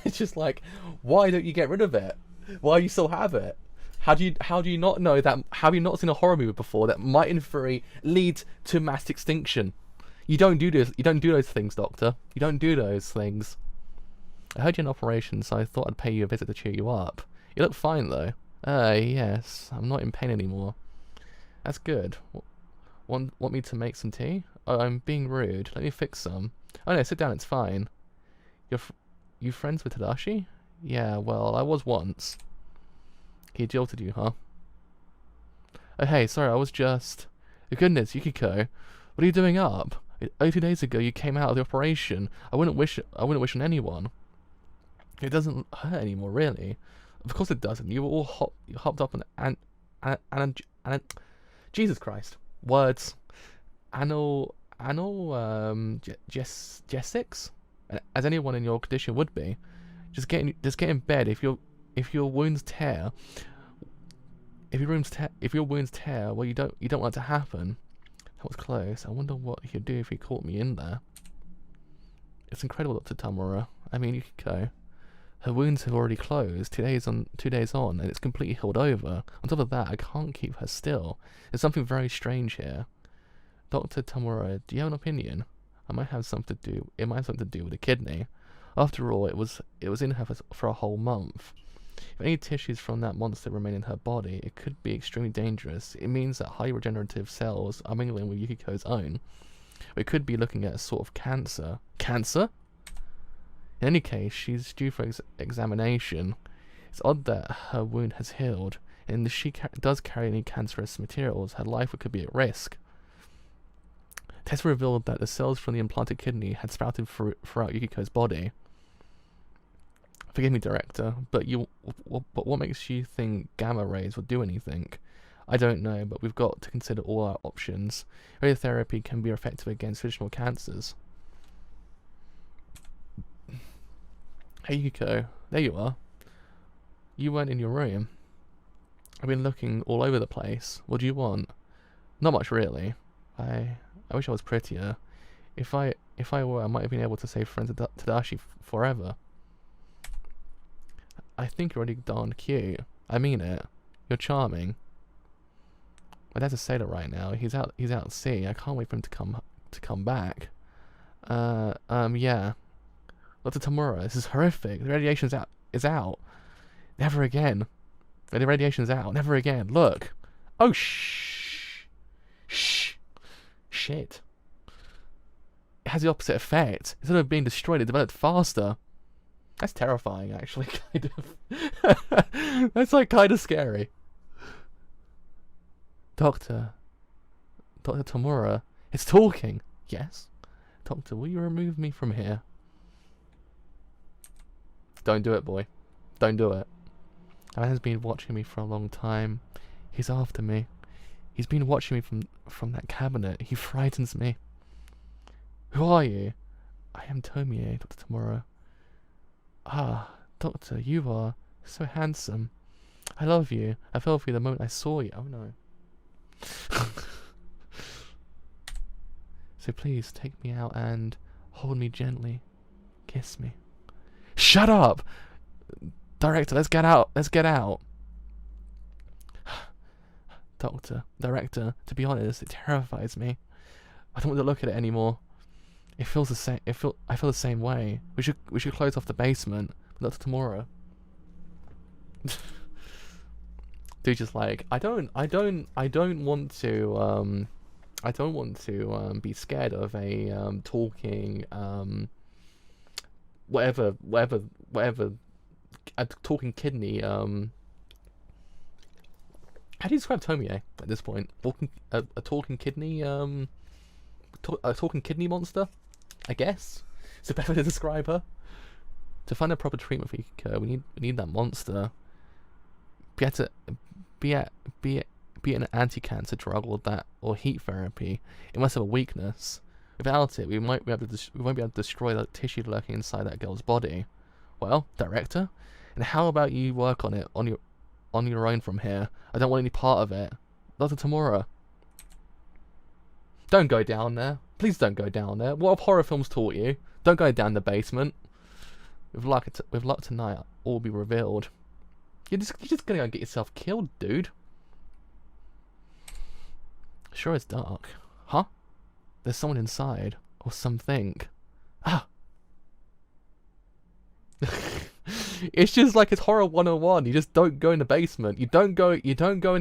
It's just like, why don't you get rid of it? Why do you still have it? How do you not know that? Have you not seen a horror movie before that might, in theory, lead to mass extinction? You don't do this. You don't do those things, Doctor. You don't do those things. I heard you had an operation, so I thought I'd pay you a visit to cheer you up. You look fine, though. Yes. I'm not in pain anymore. That's good. Want me to make some tea? Oh, I'm being rude. Let me fix some. Oh no, sit down. It's fine. You friends with Tadashi? Yeah, well, I was once. He jilted you, huh? Oh hey, sorry, I was just... Oh, goodness, Yukiko. What are you doing up? 2 days ago you came out of the operation. I wouldn't wish on anyone. It doesn't hurt anymore, really. Of course it doesn't. You were all hopped up on Jesus Christ. Words. Jessics? As anyone in your condition would be. Just get in bed. If your wounds tear, well, you don't want it to happen. That was close. I wonder what he'd do if he caught me in there. It's incredible, Dr. Tamura. I mean, Yukiko. Her wounds have already closed 2 days on, and it's completely healed over. On top of that, I can't keep her still. There's something very strange here. Dr. Tamura, do you have an opinion? It might have something to do with the kidney. After all, it was in her for a whole month. If any tissues from that monster remain in her body, it could be extremely dangerous. It means that highly regenerative cells are mingling with Yukiko's own. We could be looking at a sort of cancer. Cancer? In any case, she's due for examination. It's odd that her wound has healed, and if she does carry any cancerous materials, her life could be at risk. Tests revealed that the cells from the implanted kidney had sprouted throughout Yukiko's body. Forgive me, Director, but what makes you think gamma rays will do anything? I don't know, but we've got to consider all our options. Radiotherapy can be effective against traditional cancers. Hey Yukiko, there you are. You weren't in your room. I've been looking all over the place. What do you want? Not much, really. I wish I was prettier. If I were, I might have been able to say friends with Tadashi forever. I think you're already darn cute. I mean it. You're charming. My dad's a sailor right now. He's out at sea. I can't wait for him to come back. Yeah. Dr. Tamura, this is horrific. The radiation's out. Never again. The radiation's out. Never again. Look. Oh, shh. Shit. has the opposite effect. Instead of being destroyed, it developed faster. That's terrifying, actually, kind of. That's like kind of scary. Doctor Tomura, it's talking. Yes. Doctor, will you remove me from here? Don't do it, boy. Don't do it. A man's been watching me for a long time. He's after me. He's been watching me from that cabinet. He frightens me. Who are you? I am Tomie, Dr. Tomura. Ah, Doctor, you are so handsome. I love you. I fell for you the moment I saw you. Oh no. So please take me out and hold me gently. Kiss me. Shut up! Director, let's get out. Let's get out. Director, to be honest, it terrifies me. I don't want to look at it anymore. It feels the same. I feel the same way. We should close off the basement. Not tomorrow. Dude, just like I don't want to be scared of a talking whatever a talking kidney. How do you describe Tomie at this point? A talking kidney a talking kidney monster, I guess. It's a better way to describe her. To find a proper treatment for Yukiko, we need that monster. Be an anti-cancer drug or heat therapy. It must have a weakness. Without it, we won't be able to destroy the tissue lurking inside that girl's body. Well, director, and how about you work on it on your own from here? I don't want any part of it. Dr. Tomura. Don't go down there. Please don't go down there. What have horror films taught you? Don't go down the basement. With luck tonight, all will be revealed. You're just gonna go get yourself killed, dude. Sure, it's dark. Huh? There's someone inside. Or something. Ah! It's just like it's horror 101. You just don't go in the basement. You don't go in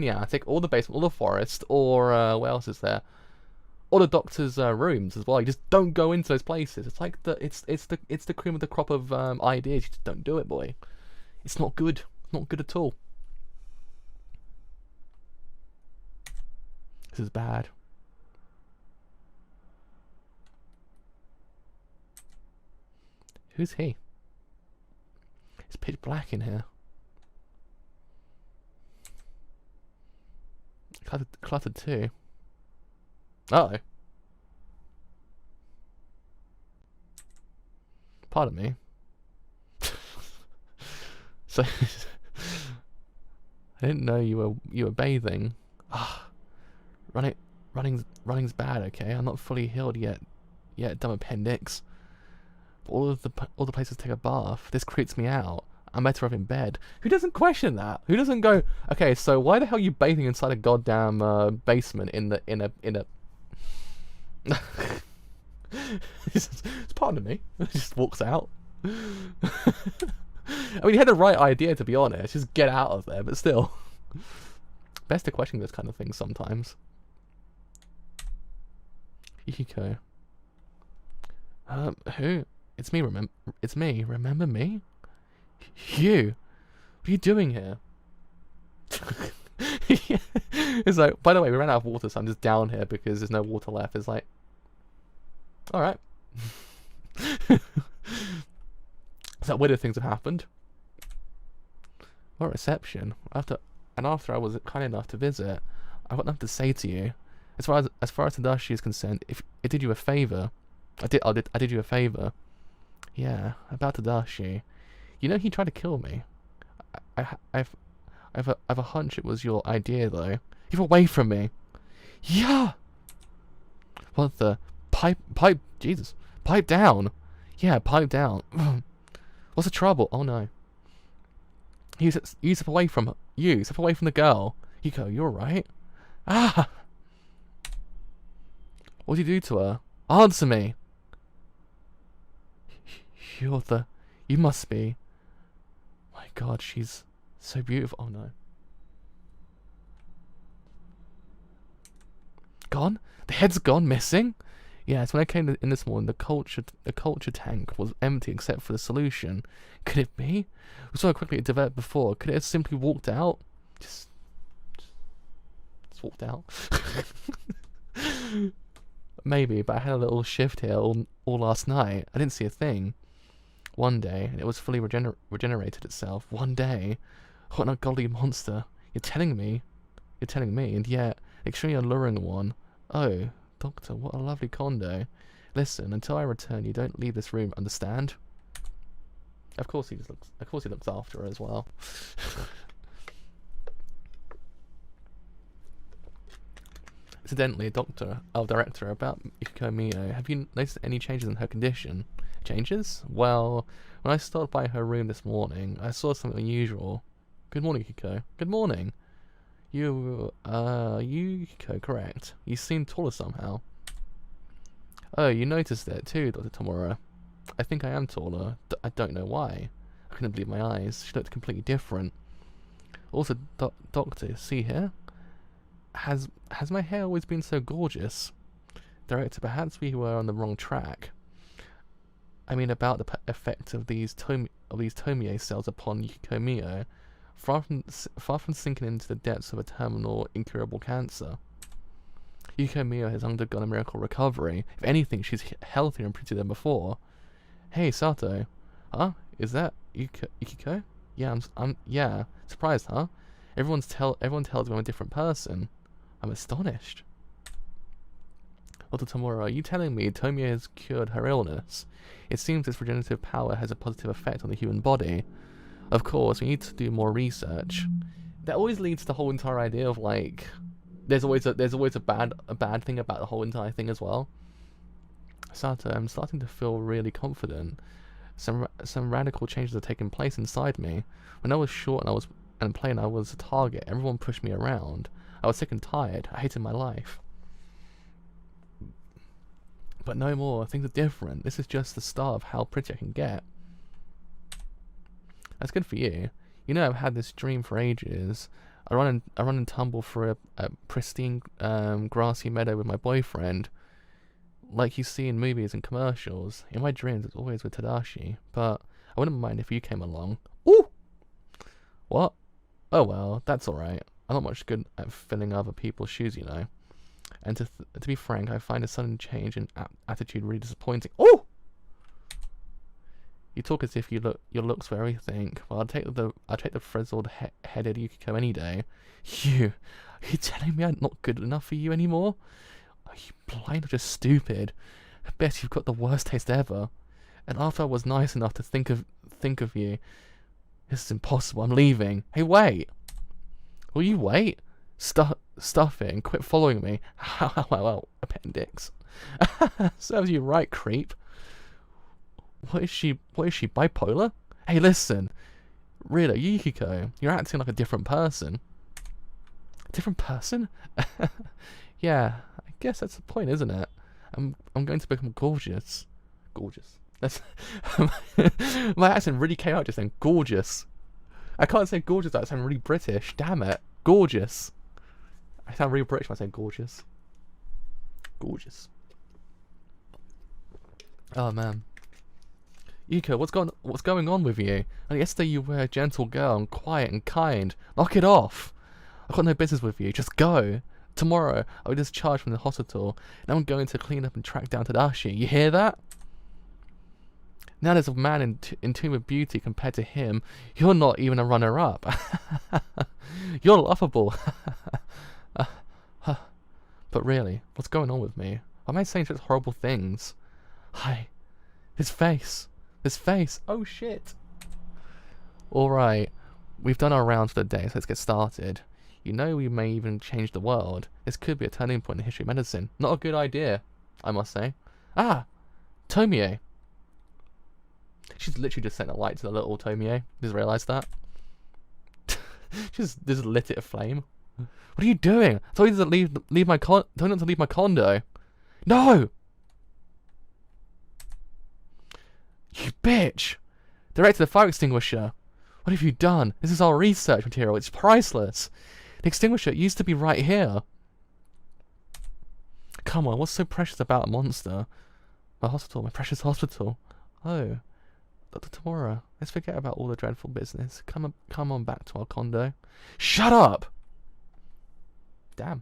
the attic, or the basement, or the forest, or what else is there? Or the doctor's rooms as well. You just don't go into those places. It's like it's the cream of the crop of ideas. You just don't do it, boy. It's not good. Not good at all. This is bad. Who's he? It's pitch black in here. Cluttered too. Uh oh. Pardon me. So I didn't know you were bathing. Ah, running's bad. Okay, I'm not fully healed yet. Dumb appendix. But all the places take a bath. This creeps me out. I'm better off in bed. Who doesn't question that? Who doesn't go? Okay, so why the hell are you bathing inside a goddamn basement in a It's pardon me. Just walks out. I mean, he had the right idea, to be honest. Just get out of there, but still. Best to question this kind of thing sometimes. Yukiko. Who? It's me, it's me. Remember me? You? What are you doing here? It's like, by the way, we ran out of water, so I'm just down here because there's no water left. It's like, alright. So weirder things have happened. What reception? After I was kind enough to visit, I've got nothing to say to you. As far as Tadashi is concerned, if it did you a favor, I did you a favor. Yeah, about Tadashi. You know he tried to kill me. I've a hunch it was your idea though. Get away from me. Yeah. What the pipe? Jesus, pipe down. Yeah, pipe down. What's the trouble? Oh no. You step away from you. Step away from the girl. Yukiko, you're right. Ah. What did you do to her? Answer me. You must be. My God, she's so beautiful. Oh no. Gone? The head's gone, missing? Yes, when I came in this morning, the culture tank was empty except for the solution. Could it be? We saw how quickly it developed before. Could it have simply walked out? Just walked out. Maybe, but I had a little shift here all last night. I didn't see a thing. One day, and it was fully regenerated itself. One day. What an ungodly monster. You're telling me, and yet, an extremely alluring one. Oh, Doctor, what a lovely condo. Listen, until I return, you don't leave this room, understand? Of course he looks after her as well. Incidentally, director, about Yukiko Mio, have you noticed any changes in her condition? Changes? Well, when I stopped by her room this morning, I saw something unusual. Good morning, Yukiko. Good morning. Yukiko, correct. You seem taller somehow. Oh, you noticed it too, Dr. Tomura. I think I am taller. I don't know why. I couldn't believe my eyes. She looked completely different. Also, Doctor, see here? Has my hair always been so gorgeous? Director, perhaps we were on the wrong track. I mean about the effect of these Tomie cells upon Yukiko Mio, far from sinking into the depths of a terminal, incurable cancer. Yukiko Mio has undergone a miracle recovery. If anything, she's healthier and prettier than before. Hey, Sato. Huh? Is that Yukiko? Yeah, yeah. Surprised, huh? Everyone tells me I'm a different person. I'm astonished. Dr. Tomura, are you telling me Tomie has cured her illness? It seems this regenerative power has a positive effect on the human body. Of course, we need to do more research. That always leads to the whole entire idea of like, there's always a bad thing about the whole entire thing as well. Sato, I'm starting to feel really confident. Some radical changes are taking place inside me. When I was short and plain, I was a target. Everyone pushed me around. I was sick and tired. I hated my life. But no more. Things are different. This is just the start of how pretty I can get. That's good for you. You know, I've had this dream for ages. I run and tumble through a pristine grassy meadow with my boyfriend, like you see in movies and commercials. In my dreams, it's always with Tadashi. But I wouldn't mind if you came along. Ooh! What? Oh well, that's alright. I'm not much good at filling other people's shoes, you know. And to be frank, I find a sudden change in attitude really disappointing. Oh! You talk as if your looks were everything. Well, I'll take the frizzled headed Yukiko any day. Are you telling me I'm not good enough for you anymore? Are you blind or just stupid? I bet you've got the worst taste ever. And after I was nice enough to think of you, this is impossible. I'm leaving. Hey, wait. Will you wait? Stuff it and quit following me. Well, appendix. Serves you right, creep. What is she, bipolar? Hey, listen. Really, Yukiko, you're acting like a different person. Different person? Yeah, I guess that's the point, isn't it? I'm going to become gorgeous. Gorgeous. That's my accent really came out just saying gorgeous. I can't say gorgeous without sounding really British. Damn it. Gorgeous. I sound really British when I say gorgeous. Gorgeous. Oh man. Yuko, what's going on with you? And yesterday you were a gentle girl and quiet and kind. Knock it off. I've got no business with you. Just go. Tomorrow I'll be discharged from the hospital and I'm going to clean up and track down Tadashi. You hear that? Now there's a man in tune with beauty compared to him. You're not even a runner-up. You're laughable. But really, what's going on with me? Why am I saying such horrible things? Hi. His face. His face. Oh shit. Alright. We've done our rounds for the day, so let's get started. You know we may even change the world. This could be a turning point in the history of medicine. Not a good idea, I must say. Ah! Tomie. She's literally just sent a light to the little Tomie. Just realised that. She's just lit it aflame. What are you doing? I told you to leave my condo. No! You bitch! Directed the fire extinguisher. What have you done? This is our research material. It's priceless. The extinguisher used to be right here. Come on, what's so precious about a monster? My hospital, my precious hospital. Oh, Dr. Tomorrow, let's forget about all the dreadful business. Come on back to our condo. Shut up! Damn.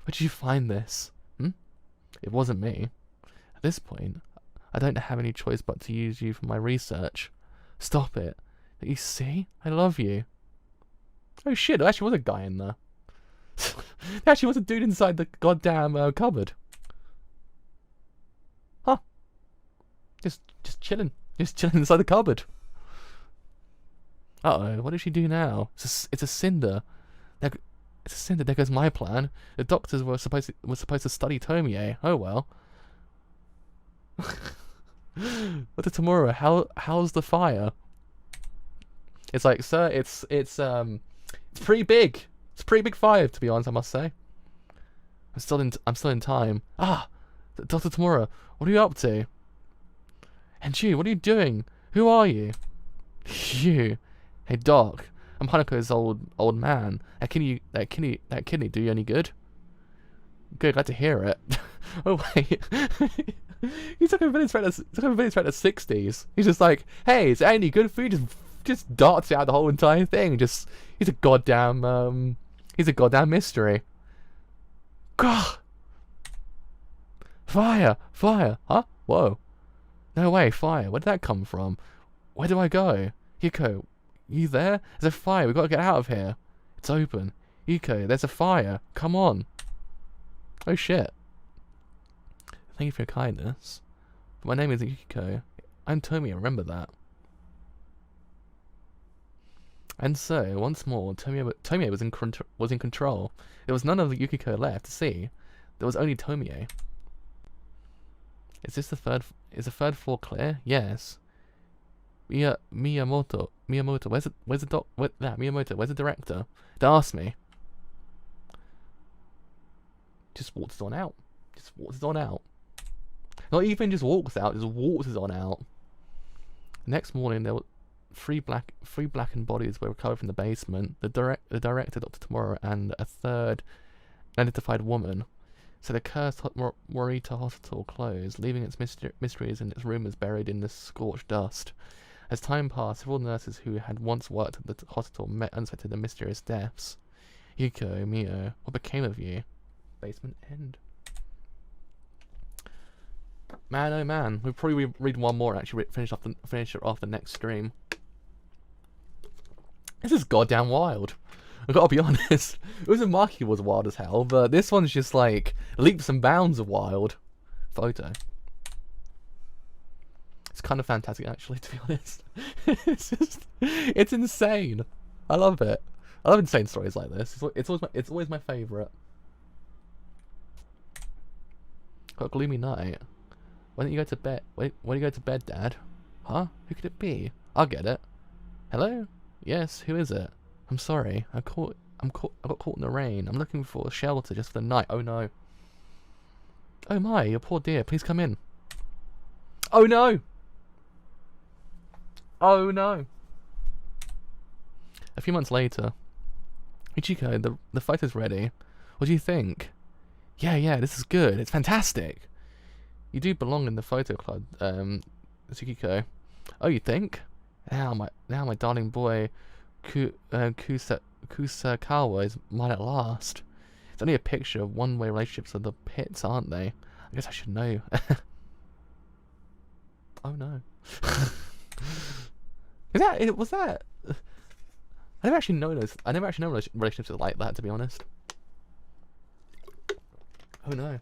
Where did you find this? It wasn't me. At this point, I don't have any choice but to use you for my research. Stop it. You see? I love you. Oh shit, there actually was a guy in there. There actually was a dude inside the goddamn cupboard. Huh. Just chilling. Just chilling inside the cupboard. Uh-oh, what did she do now? It's a cinder. It's a cinder. There goes my plan. The doctors were supposed to study Tomie. Oh well. But tomorrow, how's the fire? It's like, sir, it's pretty big. It's a pretty big fire, to be honest, I must say. I'm still in time. Ah, Dr. Tomorrow, what are you up to? And you, what are you doing? Who are you? You. Hey, Doc. I'm Hanukkah's old man. That kidney do you any good? Good, glad to hear it. Oh wait. He's like a village friend that's 60s. He's just like, hey, is there any good food? Just darts out the whole entire thing. He's a goddamn mystery. God. Fire! Huh? Whoa. No way, fire. Where did that come from? Where do I go? Yuko, you there? There's a fire. We've got to get out of here. It's open. Yuko, there's a fire. Come on. Oh shit. Thank you for your kindness. My name is Yuko. I'm Tomie, remember that. And so, once more, Tomie was in control. There was none of the Yukiko left to see. There was only Tomie. Is the third floor clear? Yes. Miyamoto, where's the director? They asked me. Just walks on out. Not even just walks out, just walks on out. Next morning, there were three blackened bodies were recovered from the basement. The director, Dr. Tomorrow, and a third unidentified woman. So the cursed Morita Hospital closed, leaving its mysteries and its rumours buried in the scorched dust. As time passed, several nurses who had once worked at the hospital met unsuspected the mysterious deaths. Yuko, Mio, what became of you? Basement end. Man, oh man, we'll probably read one more and actually finish it off the next stream. This is goddamn wild. I gotta be honest. Uzumaki was wild as hell, but this one's just like leaps and bounds of wild. Photo. It's kind of fantastic, actually, to be honest. It's insane. I love it. I love insane stories like this. It's always my favourite. Got a gloomy night. Why don't you go to bed? Wait, why do you go to bed, Dad? Huh? Who could it be? I'll get it. Hello? Yes, who is it? I'm sorry. I got caught in the rain. I'm looking for a shelter just for the night. Oh no. Oh my, you poor dear. Please come in. Oh no. Oh no. A few months later. Ichiko, the photo's ready. What do you think? Yeah, this is good. It's fantastic. You do belong in the photo club, Tsukiko. Oh, you think? Now my darling boy, Kusakawa is mine at last. It's only a picture of one-way relationships of the pits, aren't they? I guess I should know. Oh no. Was that? I never actually know relationships like that, to be honest. Oh no.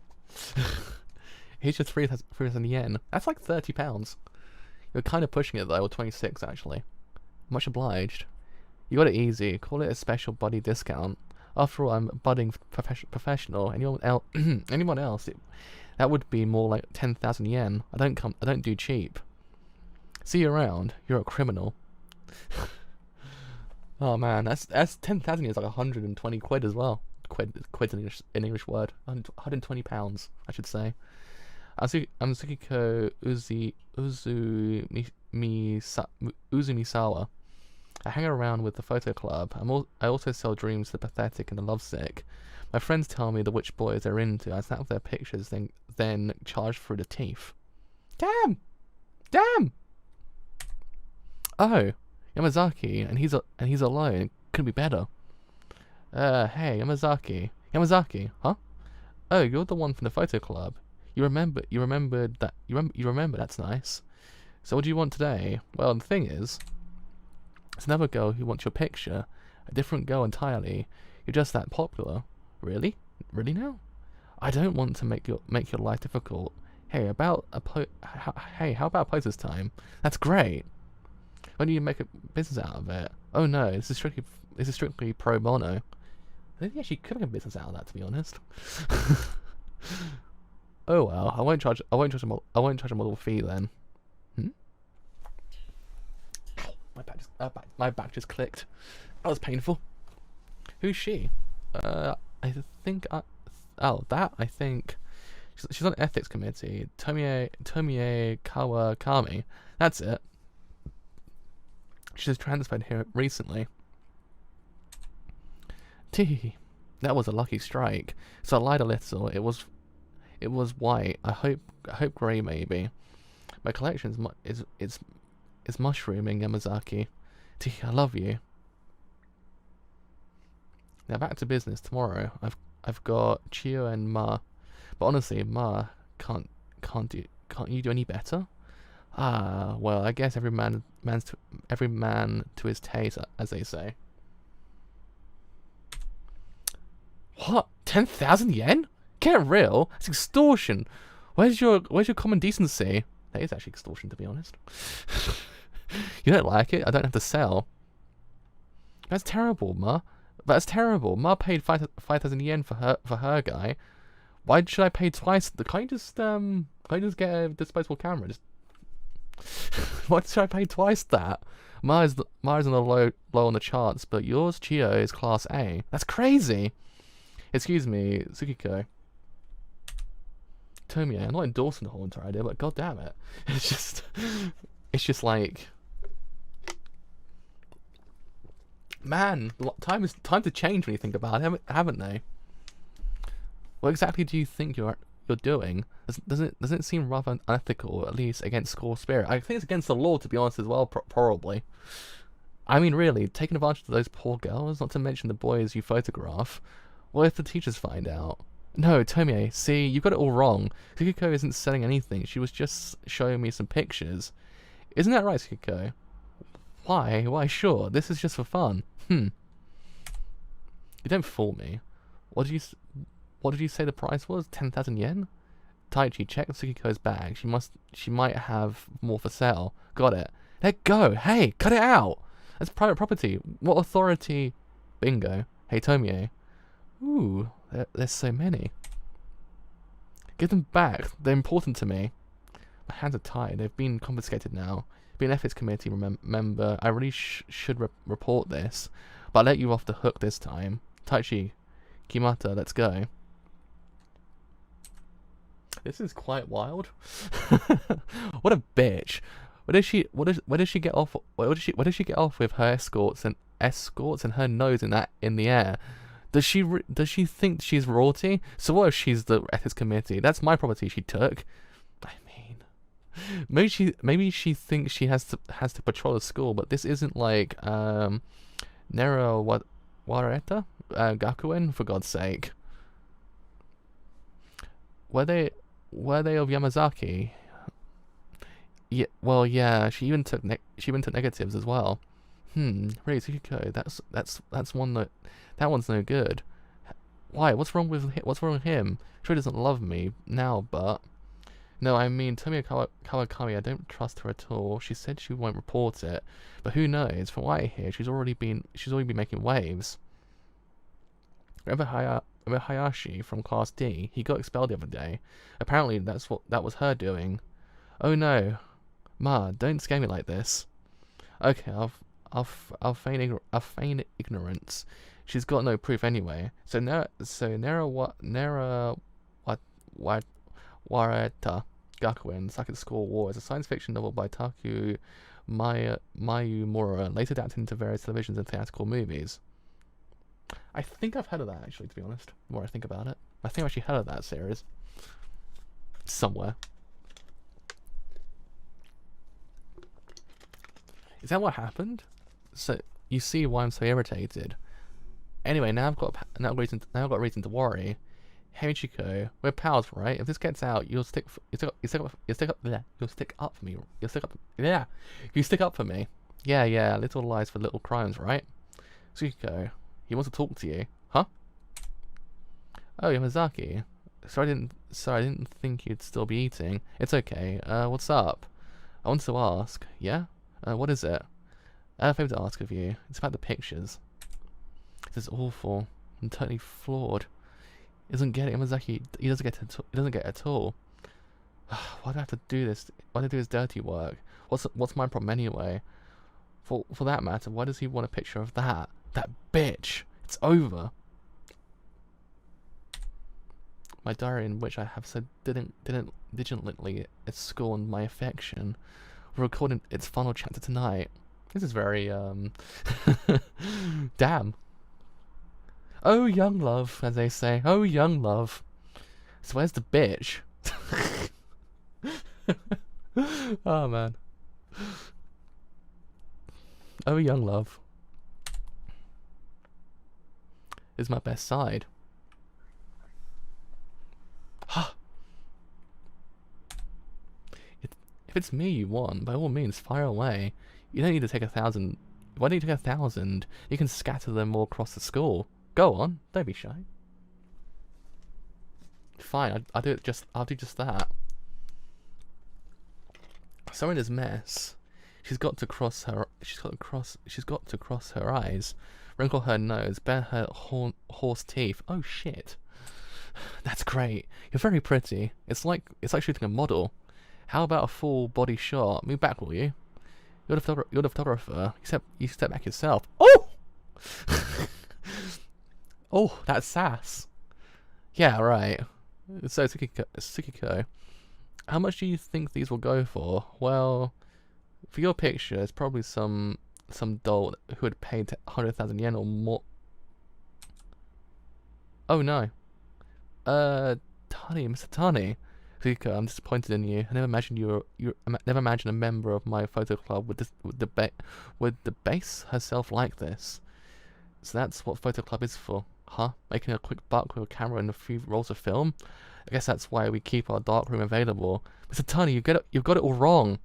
Here's your 3,000 yen. That's like £30. You're kind of pushing it though, or 26 actually. Much obliged. You got it easy. Call it a special buddy discount. After all, I'm a budding professional. Anyone else, that would be more like 10,000 yen. I don't do cheap. See you around. You're a criminal. Oh man, that's 10,000 is like 120 quid as well. Quid's an English word. 120 pounds, I should say. I'm Tsukiko Uzumisawa. I hang around with the photo club. I also sell dreams to the pathetic and the lovesick. My friends tell me the which boys they're into. I snap their pictures, then charge through the teeth. Damn! Damn! Oh, Yamazaki, and he's alone. Couldn't be better. Hey, Yamazaki, huh? Oh, you're the one from the photo club. You remember, that's nice. So what do you want today? Well, the thing is, it's another girl who wants your picture. A different girl entirely. You're just that popular. Really? Really now? I don't want to make your life difficult. Hey, how about poses time? That's great. When do you make a business out of it? Oh no, this is strictly pro bono. I think you actually could make a business out of that, to be honest. Oh well, I won't charge a model fee then. Hmm? Ow, my back just clicked. That was painful. Who's she? I think she's on the ethics committee. Tomie Kawakami. That's it. She just transferred here recently. Tee. That was a lucky strike. So I lied a little. It was white. I hope grey maybe. My collection is mushrooming, Yamazaki. Tee, I love you. Now back to business. Tomorrow I've got Chio and Ma. But honestly, Ma, can't you do any better? Ah, well, I guess every man to his taste, as they say. What? 10,000 yen? Get real? That's extortion. Where's your common decency? That is actually extortion, to be honest. You don't like it? I don't have to sell. That's terrible, Ma. That's terrible. Ma paid 5,000 yen for her guy. Why should I pay twice? Can't you just get a disposable camera? Why should I pay twice that? Mars on the low on the charts, but yours, Chio, is class A. That's crazy. Excuse me, Tsukiko. Tomie, I'm not endorsing the whole entire idea, but god damn it. It's just like, man, time to change when you think about it, haven't they? What exactly do you think you're doing? Doesn't it seem rather unethical, at least against school spirit? I think it's against the law, to be honest, as well, probably. I mean, really, taking advantage of those poor girls, not to mention the boys you photograph. What if the teachers find out? No, Tomie, see, you've got it all wrong. Tsukiko isn't selling anything. She was just showing me some pictures. Isn't that right, Tsukiko? Why? Why, sure. This is just for fun. You don't fool me. What did you say the price was? 10,000 yen? Taichi, check Tsukiko's bag. She might have more for sale. Got it. Let go. Hey, cut it out. That's private property. What authority? Bingo. Hey, Tomie. Ooh, there's so many. Give them back. They're important to me. My hands are tied. They've been confiscated now. Being an ethics committee member, I really should report this. But I'll let you off the hook this time. Taichi, Kimata, let's go. This is quite wild. What a bitch. Where does she get off? Where does she get off with her escorts and her nose in the air? Does she think she's royalty? So what if she's the ethics committee? That's my property she took. I mean, maybe she thinks she has to patrol the school, but this isn't like Nero Wareta Gakuen, for God's sake. Were they of Yamazaki? Yeah, well, yeah. She even took negatives as well. Really, Tsukiko, that's one that one's no good. Why? What's wrong with him? Sure, he doesn't love me now, but no, I mean Tomie Kawakami. I don't trust her at all. She said she won't report it, but who knows? From what I hear, she's already been making waves. Remember Hayashi from Class D? He got expelled the other day. Apparently, that was her doing. Oh no, Ma, don't scare me like this. Okay, I'll feign ignorance. She's got no proof anyway. So Nara Wareta Gakuen, Second School War is a science fiction novel by Taku Mayumura, later adapted into various televisions and theatrical movies. I think I've heard of that, actually, to be honest. The more I think about it. I think I've actually heard of that series. Somewhere. Is that what happened? So, you see why I'm so irritated. Anyway, now I've got a reason to worry. Hey Chico, we're pals, right? If this gets out, you'll stick up for me. You stick up for me. Yeah, little lies for little crimes, right? Chico, he wants to talk to you. Huh? Oh, Yamazaki. Sorry I didn't think you'd still be eating. It's okay. What's up? I want to ask. Yeah? What is it? I have a favour to ask of you. It's about the pictures. This is awful. I'm totally floored. He doesn't get it, Yamazaki. He doesn't get it at all. Why do I have to do this? Why do I do his dirty work? What's my problem anyway? For that matter, why does he want a picture of that? That bitch. It's over. My diary, in which I have said diligently scorned my affection. We're recording its final chapter tonight. This is very damn. Oh, young love, as they say. Oh, young love. So where's the bitch? Oh, man. Oh, young love. Is my best side. If it's me you want, by all means, fire away. You don't need to take 1,000. Why don't you take 1,000? You can scatter them all across the school. Go on, don't be shy. Fine, I'll do just that. Someone is mess. She's got to cross her eyes, wrinkle her nose, bare her horse teeth. Oh shit. That's great. You're very pretty. It's like shooting a model. How about a full body shot? Move back, will you? You're the photographer. You step back yourself. Oh! Oh, that's sass. Yeah, right. So, Tsukiko, how much do you think these will go for? Well, for your picture, it's probably some doll who had paid 100,000 yen or more. Oh no. Tani, Mr. Tani. Tsukiko, I'm disappointed in you. I never imagined never imagined a member of my photo club would debase herself like this. So that's what photo club is for, huh? Making a quick buck with a camera and a few rolls of film. I guess that's why we keep our darkroom available. Mr. Tani, you've got it all wrong.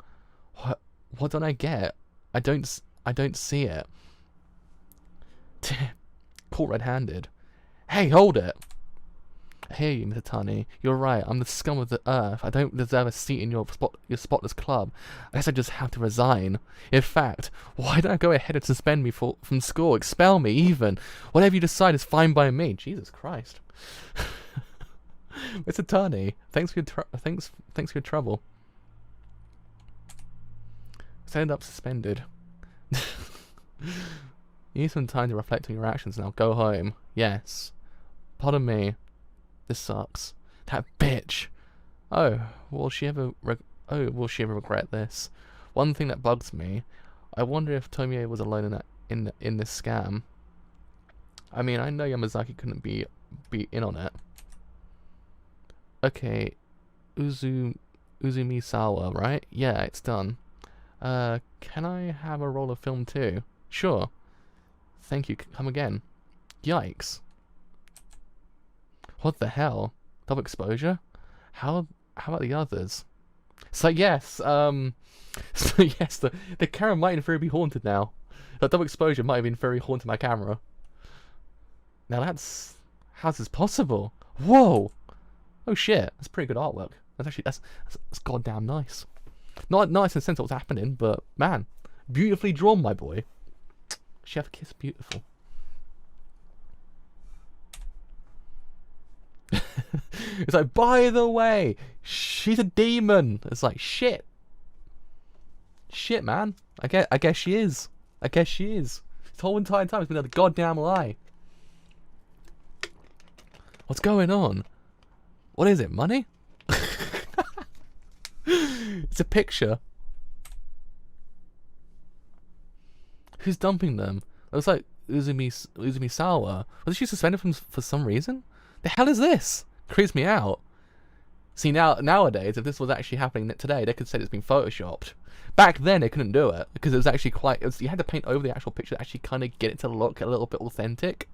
What don't I get? I don't see it. Caught red-handed. Hey, hold it. Hey, Mr. Tani, you're right. I'm the scum of the earth. I don't deserve a seat in your spotless club. I guess I just have to resign. In fact, why don't I go ahead and suspend me from school? Expel me, even. Whatever you decide is fine by me. Jesus Christ. Mr. Tani, thanks for your trouble. Stand up suspended. You need some time to reflect on your actions now. Go home. Yes. Pardon me. This sucks. That bitch. Oh, will she ever regret this? One thing that bugs me. I wonder if Tomie was alone in this scam. I mean, I know Yamazaki couldn't be in on it. Okay, Uzumisawa, right? Yeah, it's done. Can I have a roll of film too? Sure. Thank you. Come again. Yikes. What the hell? Double exposure? How about the others? So yes, so yes, the camera might in theory be haunted now. That double exposure might have in theory haunted my camera. Now how's this possible? Whoa! Oh shit, that's pretty good artwork. That's goddamn nice. Not nice in the sense of what's happening, but man, beautifully drawn, my boy. Chef Kiss, beautiful. It's like, by the way, she's a demon. It's like, shit, man. I guess she is. This whole entire time it's been a goddamn lie. What's going on? What is it? Money? It's a picture. Who's dumping them? It looks like Uzumi Sawa. Was she suspended for some reason? The hell is this? Creeps me out. See, nowadays, if this was actually happening today, they could say it's been photoshopped. Back then, they couldn't do it because it was actually you had to paint over the actual picture to actually kind of get it to look a little bit authentic.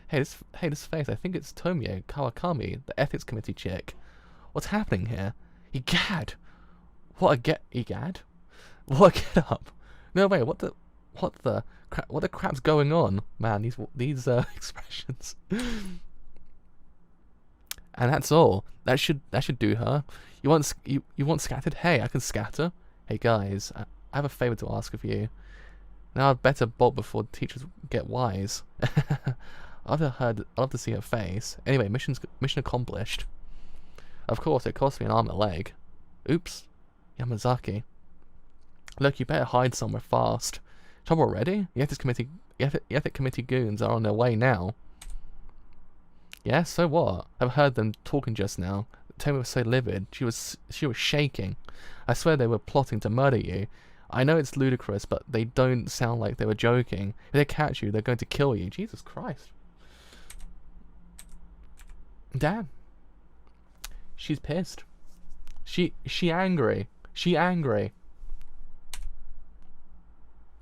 Hey, this face. I think it's Tomie Kawakami, the ethics committee chick. What's happening here? Egad! What a get up! No wait, what the crap's going on, man? These expressions. And that's all. That should do her. You want scattered? Hey, I can scatter. Hey guys, I have a favor to ask of you. Now I'd better bolt before the teachers get wise. I'd love to see her face. Anyway, mission accomplished. Of course, it cost me an arm and a leg. Oops, Yamazaki. Look, you better hide somewhere fast. Trouble already? The ethics committee goons are on their way now. Yeah, so what? I've heard them talking just now. Tomie was so livid. She was shaking. I swear they were plotting to murder you. I know it's ludicrous, but they don't sound like they were joking. If they catch you, they're going to kill you. Jesus Christ. Damn. She's pissed. She angry. She angry.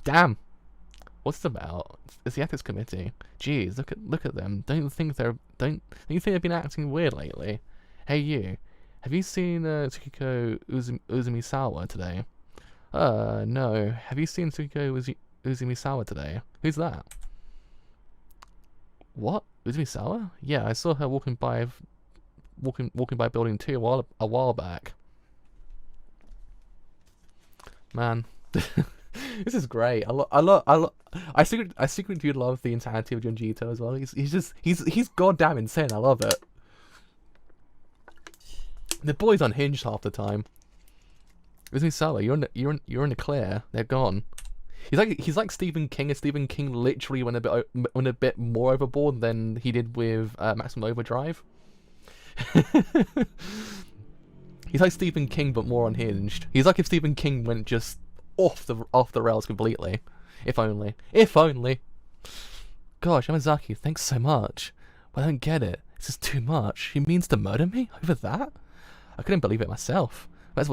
Damn. What's it about? It's the ethics committee. Jeez, look at them. Don't you think they've been acting weird lately? Hey you, have you seen Tsukiko Uzumisawa today? No. Have you seen Tsukiko Uzumisawa today? Who's that? What? Uzumisawa? Yeah, I saw her walking by building 2 a while back. Man. This is great. I secretly do love the insanity of Junjito as well. He's goddamn insane. I love it. The boy's unhinged half the time. Uzumisawa, you're in the clear. They're gone. He's like Stephen King. And Stephen King literally went a bit more overboard than he did with Maximum Overdrive. He's like Stephen King but more unhinged. He's like if Stephen King went just off the rails completely. If only. Gosh, Yamazaki, thanks so much. But I don't get it. This is too much. She means to murder me over that? I couldn't believe it myself. But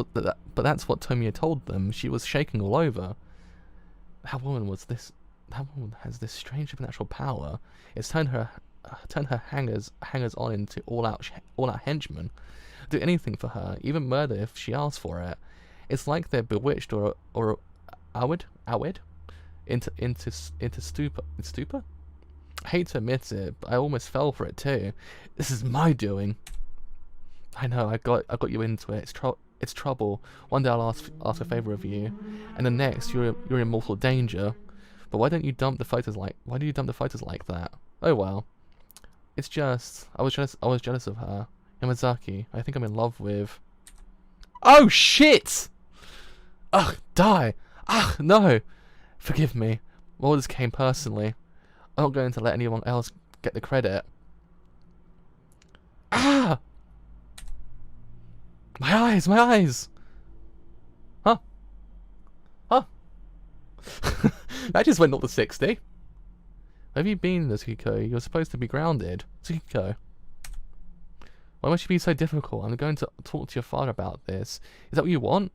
that's what Tomie told them. She was shaking all over. That woman has this strange supernatural power. It's turned her hangers on into all out henchmen. Do anything for her, even murder if she asks for it. It's like they're bewitched or awed into stupor. I hate to admit it, but I almost fell for it too. This is my doing. I know, I got you into it. It's trouble. One day I'll ask a favor of you, and the next you're in mortal danger. But why do you dump the photos like that? Oh well. It's just I was jealous of her. Yamazaki, I think I'm in love with. Oh shit! Ugh, die! Ugh, no! Forgive me. All this came personally. I'm not going to let anyone else get the credit. Ah! My eyes! Huh? That just went 0 to 60. Where have you been, Tsukiko? You're supposed to be grounded. Tsukiko. Why must you be so difficult? I'm going to talk to your father about this. Is that what you want?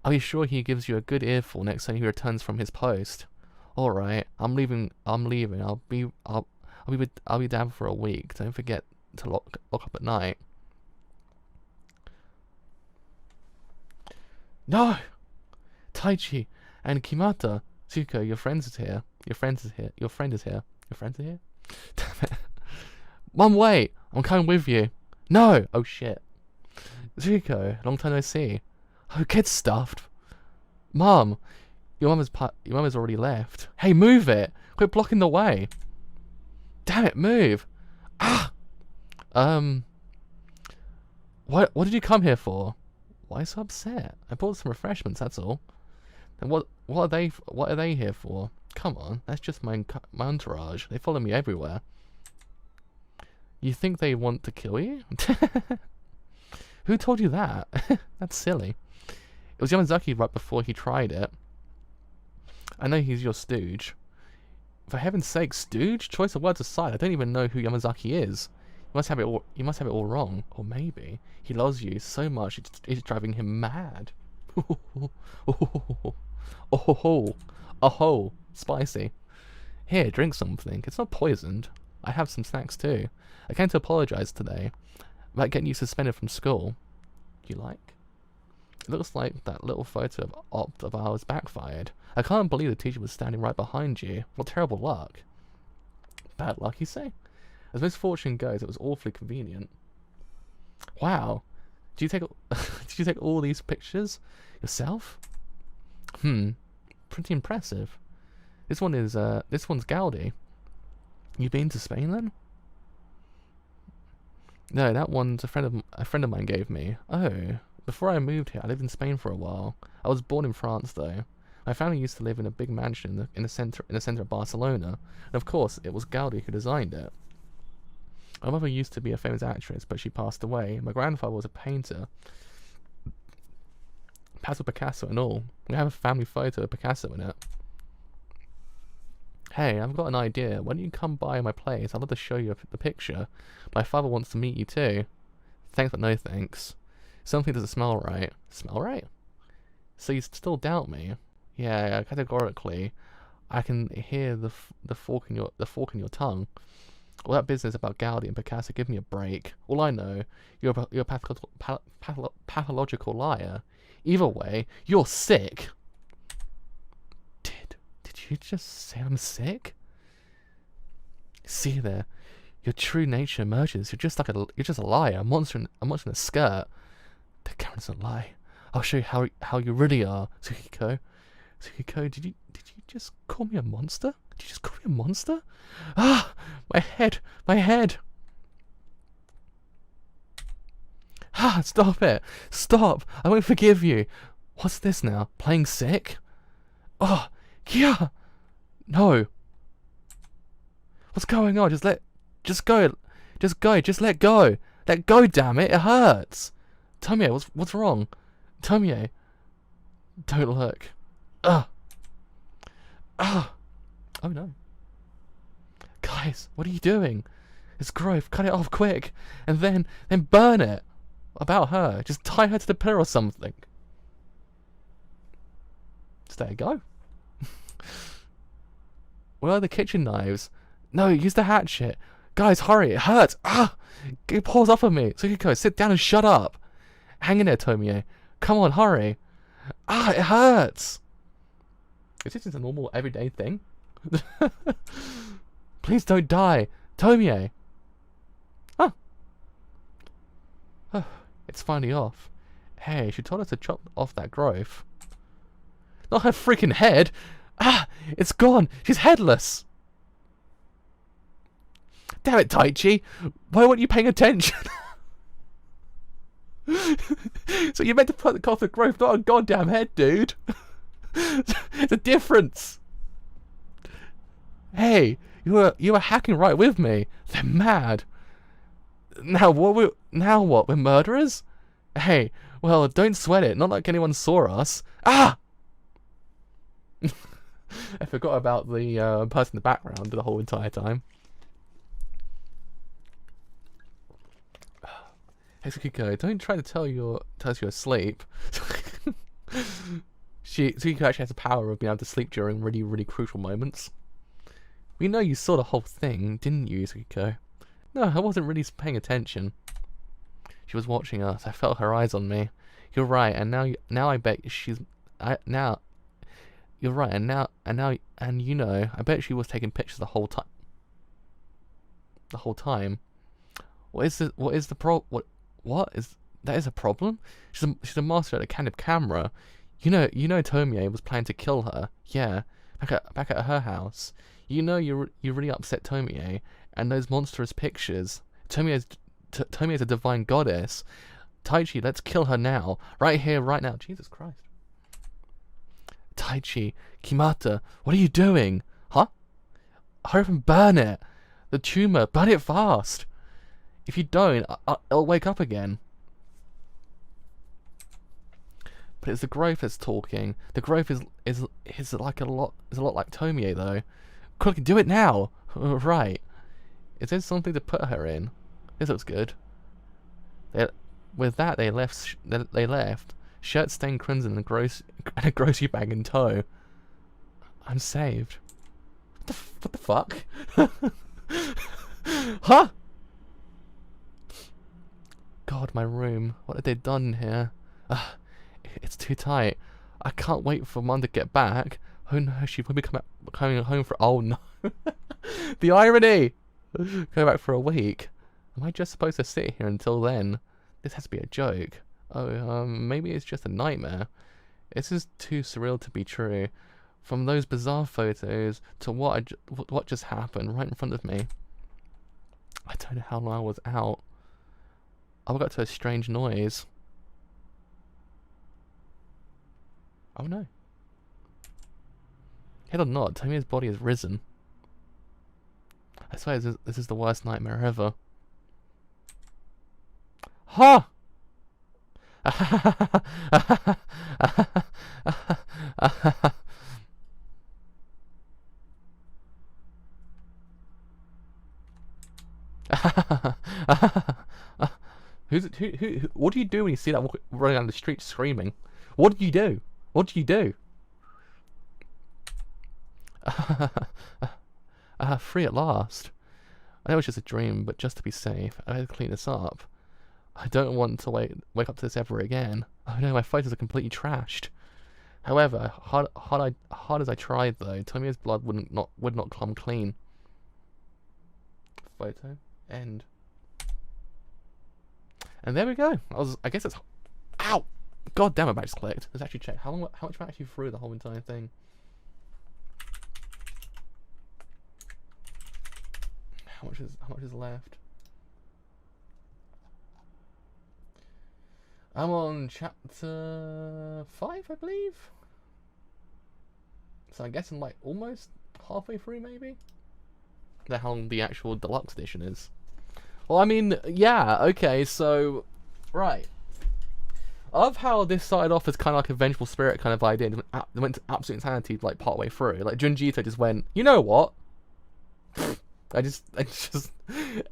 I'll be sure he gives you a good earful next time he returns from his post. All right, I'm leaving. I'll be down for a week. Don't forget to lock up at night. No, Taichi and Kimata, Tsuko, your friend is here. Damn it. Mom, wait. I'm coming with you. No. Oh shit. Tsuko, long time no see. Oh, get stuffed. Mom, your mum has already left. Hey, move it. Quit blocking the way. Damn it, move. Ah. What did you come here for? Why so upset? I bought some refreshments, that's all. And what are they here for? Come on, that's just my entourage. They follow me everywhere. You think they want to kill you? Who told you that? That's silly. It was Yamazaki right before he tried it. I know he's your stooge. For heaven's sake, stooge? Choice of words aside, I don't even know who Yamazaki is. You must have it all wrong. Or maybe he loves you so much it's driving him mad. Oh, spicy. Here, drink something. It's not poisoned. I have some snacks too. I came to apologize today about getting you suspended from school. You like? It looks like that little photo of ours backfired. I can't believe the teacher was standing right behind you. What terrible luck. Bad luck, you say? As misfortune goes, it was awfully convenient. Wow. Did you take all these pictures yourself? Pretty impressive. This one's Gaudi. You been to Spain then? No, that one's a friend of mine gave me. Oh, before I moved here, I lived in Spain for a while. I was born in France though. My family used to live in a big mansion in the center of Barcelona, and of course, it was Gaudi who designed it. My mother used to be a famous actress, but she passed away. My grandfather was a painter. Pass with Picasso and all. We have a family photo of Picasso in it. Hey, I've got an idea. Why don't you come by my place? I'd love to show you the picture. My father wants to meet you too. Thanks, but no thanks. Something doesn't smell right. Smell right? So you still doubt me? Yeah, categorically. I can hear the fork in your tongue. All that business about Gaudi and Picasso, give me a break. All I know, you're a pathological liar. Either way, you're sick. Did you just say I'm sick? See there, your true nature emerges. You're just a liar, a monster in a skirt. The camera doesn't lie. I'll show you how you really are, Tsukiko. Tsukiko, did you just call me a monster? Did you just call me a monster? Ah, my head. Ah, stop it. Stop. I won't forgive you. What's this now? Playing sick? Oh, Kia. No. What's going on? Just go. Just let go. Let go, damn it. It hurts. Tomie, what's wrong? Tomie. Don't look. Ugh. Ugh. Oh no. Guys, what are you doing? It's growth. Cut it off quick. And then burn it. About her. Just tie her to the pillar or something. Just there you go. Where are the kitchen knives? No, use the hatchet. Guys, hurry. It hurts. Ah! Get your paws off of me. Tsukiko, sit down and shut up. Hang in there, Tomie. Come on, hurry. Ah, it hurts. Is this just a normal everyday thing? Please don't die. Tomie. Huh. It's finally off. Hey, she told us to chop off that growth. Not her freaking head. Ah, it's gone. She's headless. Damn it, Taichi. Why weren't you paying attention? So you meant to put off the growth, not a goddamn head, dude. It's a difference. Hey, you were hacking right with me. They're mad. Now what? We're murderers? Hey, well, don't sweat it. Not like anyone saw us. Ah! I forgot about the person in the background the whole entire time. Hey, Tsukiko, don't try to tell us you're asleep. Tsukiko actually has the power of being able to sleep during really, really crucial moments. We know you saw the whole thing, didn't you, Tsukiko? No, I wasn't really paying attention. She was watching us. I felt her eyes on me. You're right, and now I bet she's... You're right, and you know, I bet she was taking pictures the whole time. The whole time. That is a problem? She's a master at a kind of camera. You know Tomie was planning to kill her. Yeah, back at her house. You know you really upset Tomie, and those monstrous pictures. Tomie is a divine goddess. Taichi, let's kill her now. Right here, right now. Jesus Christ. Taichi, Kimata, what are you doing? Huh? Hurry up and burn it. The tumor, burn it fast. If you don't, it'll wake up again. but it's the growth that's talking. The growth is like a lot like Tomie though. Quick, do it now. Right. Is there something to put her in? This looks good. With that, they left. Shirt stained crimson and a grocery bag in tow. I'm saved. What the fuck? Huh? God, my room. What have they done here? It's too tight. I can't wait for Mum to get back. Oh no, she will be coming home for. Oh no. The irony! Go back for a week. Am I just supposed to sit here until then? This has to be a joke. Oh, maybe it's just a nightmare. This is too surreal to be true. From those bizarre photos to what just happened right in front of me. I don't know how long I was out. I woke up to a strange noise. Oh no. Head or not, Tomie's body has risen. I swear this is the worst nightmare ever. Ha! Who? What do you do when you see that running down the street screaming? What do you do? What do you do? Free at last. I know it's just a dream, but just to be safe, I had to clean this up. I don't want to wake up to this ever again. Oh no, my photos are completely trashed. However, hard as I tried though, Tomie's blood would not come clean. Photo end. And there we go. I guess it's. Ow! God damn it! I just clicked. Let's actually check how much I actually threw the whole entire thing. How much is left? I'm on chapter 5, I believe. So I guess I'm like almost halfway through, maybe. That's how long the actual deluxe edition is. Well, I mean, yeah, okay, so right. I love how this started off as kind of like a vengeful spirit kind of idea, and went to absolute insanity like partway through. Like Junjito just went, you know what? I just, and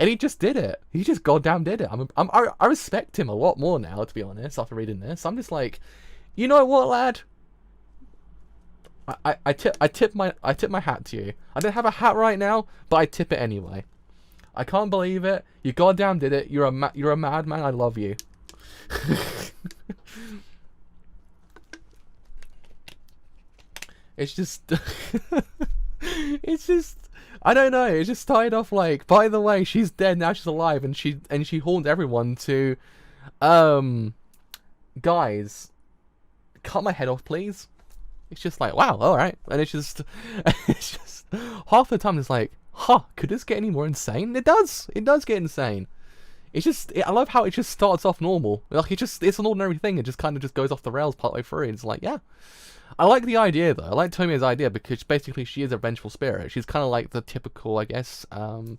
he just did it. He just goddamn did it. I respect him a lot more now, to be honest. After reading this, I'm just like, you know what, lad? I tip my hat to you. I don't have a hat right now, but I tip it anyway. I can't believe it. You goddamn did it. You're a madman. I love you. It's just, it's just. I don't know. It just started off like, by the way, she's dead, now she's alive, and she warned everyone to, guys, cut my head off, please. It's just like, wow, all right, and it's just half the time it's like, huh, could this get any more insane? It does get insane. It's just, I love how it just starts off normal, like it's an ordinary thing. It just kind of just goes off the rails partway through. And it's like, yeah. I like the idea though. I like Tomie's idea because basically she is a vengeful spirit. She's kind of like the typical, I guess. What's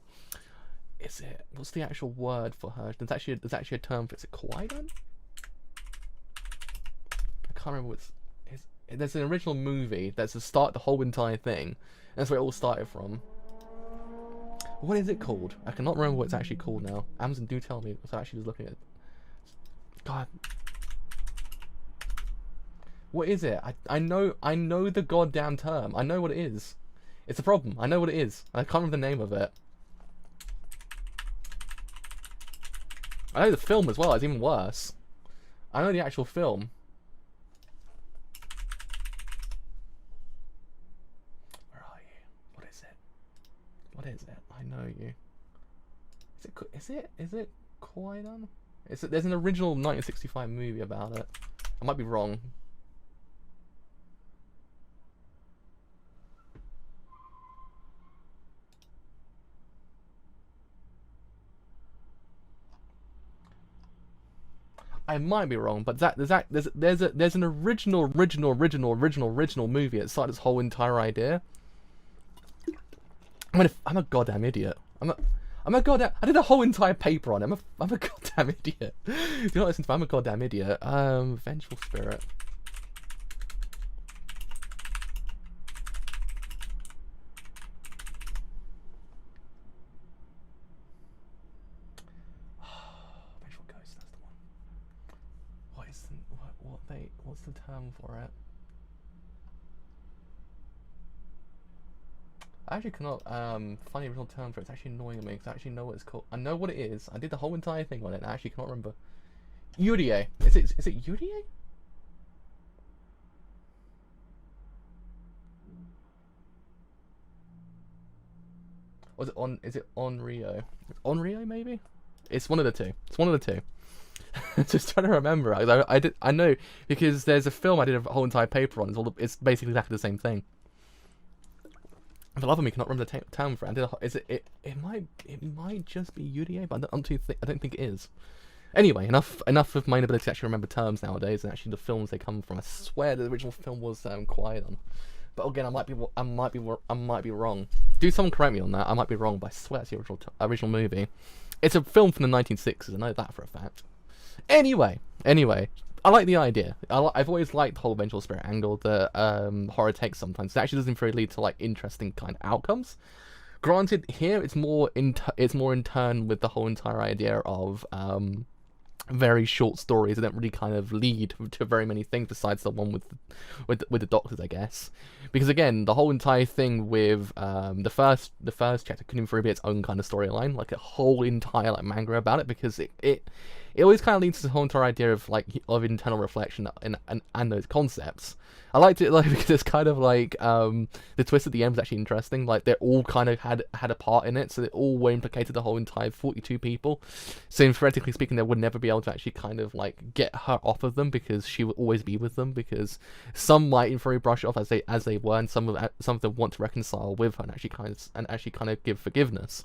the actual word for her? There's actually a term for it. Is it kawaii? I can't remember what's. There's an original movie that's the whole entire thing. That's where it all started from. What is it called? I cannot remember what it's actually called now. Amazon, do tell me. So I actually was looking at. God. What is it? I know the goddamn term. I know what it is. It's a problem. I know what it is. I can't remember the name of it. I know the film as well. It's even worse. I know the actual film. Where are you? What is it? What is it? I know you. Is it Koidan? There's an original 1965 movie about it. I might be wrong. I might be wrong, but there's an original movie that started this whole entire idea. I'm a goddamn idiot. I'm a goddamn. I did a whole entire paper on it. I'm a goddamn idiot. Do not listen to me. I'm a goddamn idiot. Vengeful spirit. what's the term for it? I actually cannot find the original term for it. It's actually annoying me because I actually know what it's called. I know what it is. I did the whole entire thing on it and I actually cannot remember. UDA. Is it UDA? Was it on? Is it on Rio? On Rio, maybe. It's one of the two. It's one of the two. Just trying to remember. I know because there's a film I did a whole entire paper on. It's basically exactly the same thing. For the love of me, cannot remember the term for it. It might just be UDA, but I don't think it is. Anyway, enough of my inability to actually remember terms nowadays and actually the films they come from. I swear the original film was quiet on. But again, I might be wrong. Do someone correct me on that? I might be wrong, but I swear it's the original movie. It's a film from the 1960s. I know that for a fact. Anyway, I like the idea. I've always liked the whole vengeful spirit angle that horror takes sometimes. It actually doesn't really lead to like interesting kind of outcomes. Granted, here it's more in turn with the whole entire idea of very short stories that don't really kind of lead to very many things besides the one with the doctors, I guess. Because again, the whole entire thing with the first chapter couldn't even be its own kind of storyline, like a whole entire like manga about it, because it always kind of leads to the whole entire idea of like of internal reflection and those concepts. I liked it like because it's kind of like the twist at the end was actually interesting. Like they all kind of had a part in it, so they all were implicated, the whole entire 42 people. So theoretically speaking, they would never be able to actually kind of like get her off of them because she would always be with them. Because some might in theory brush it off as they were, and some of them want to reconcile with her and actually kind of give forgiveness.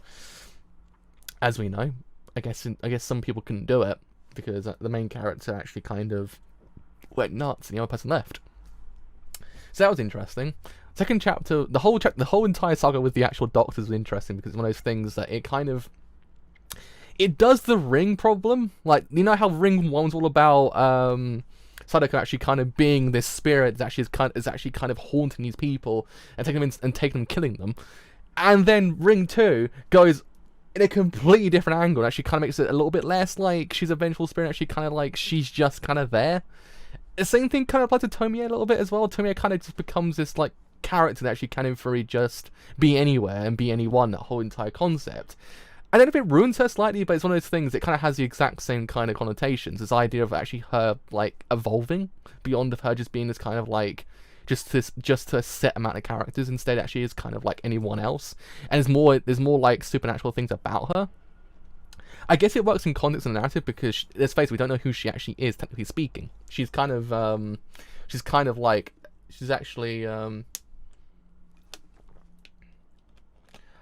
As we know, I guess some people couldn't do it because the main character actually kind of went nuts and the other person left. So that was interesting. Second chapter, the whole entire saga with the actual doctors was interesting because it's one of those things that it does the Ring problem. Like, you know how Ring 1 was all about Sadako actually kind of being this spirit that is actually kind of haunting these people and taking them, killing them. And then Ring 2 goes in a completely different angle and actually kind of makes it a little bit less like she's a vengeful spirit, actually kind of like she's just kind of there. The same thing kind of applies to Tomie a little bit as well. Tomie kind of just becomes this like character that actually can in theory just be anywhere and be anyone, that whole entire concept. And then if it ruins her slightly, but it's one of those things, it kind of has the exact same kind of connotations. This idea of actually her like evolving beyond of her just being this kind of like just a set amount of characters. Instead, actually is kind of like anyone else, and there's more like supernatural things about her. I guess it works in context and narrative because let's face it, we don't know who she actually is, technically speaking. She's kind of like she's actually I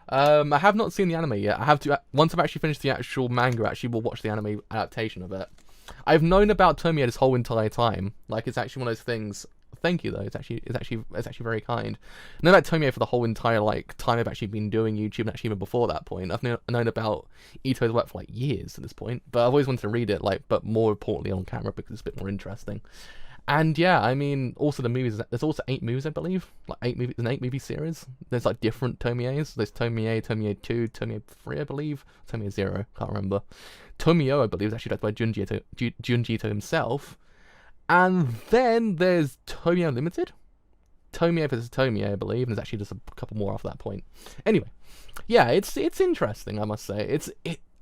have not seen the anime yet. I have to, once I've actually finished the actual manga, actually will watch the anime adaptation of it. I've known about Tomie this whole entire time. Like, it's actually one of those things. Thank you though. It's actually very kind. I know about Tomie for the whole entire like time I've actually been doing YouTube, and actually even before that point, I've known about Ito's work for like years at this point. But I've always wanted to read it, like, but more importantly on camera because it's a bit more interesting. And yeah, I mean, also the movies. There's also 8 movies, I believe. Like 8 movies, an 8 movie series. There's like different Tomies. There's Tomie, Tomie 2, Tomie 3, I believe. Tomie 0, can't remember. Tomio, I believe, is actually directed by Junji Ito himself. And then there's Tomie Unlimited. Tomie vs. Tomie, I believe. And there's actually just a couple more after that point. Anyway, yeah, it's interesting, I must say.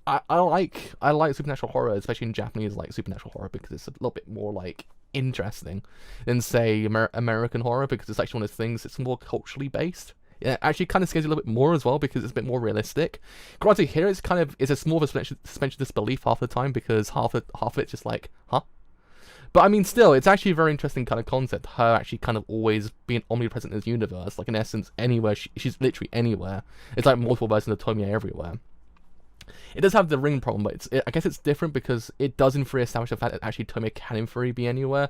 I like supernatural horror, especially in Japanese like supernatural horror, because it's a little bit more like interesting than say American horror, because it's actually one of those things. It's more culturally based. It actually kind of scares you a little bit more as well because it's a bit more realistic. Granted, here it's a more of a suspension of disbelief half the time because half of it's just like, huh? But I mean, still, it's actually a very interesting kind of concept. Her actually kind of always being omnipresent in this universe, like in essence, anywhere she's literally anywhere. It's like multiple versions of Tomie everywhere. It does have the Ring problem, but I guess it's different because it does in theory establish the fact that actually Tomie can in theory be anywhere,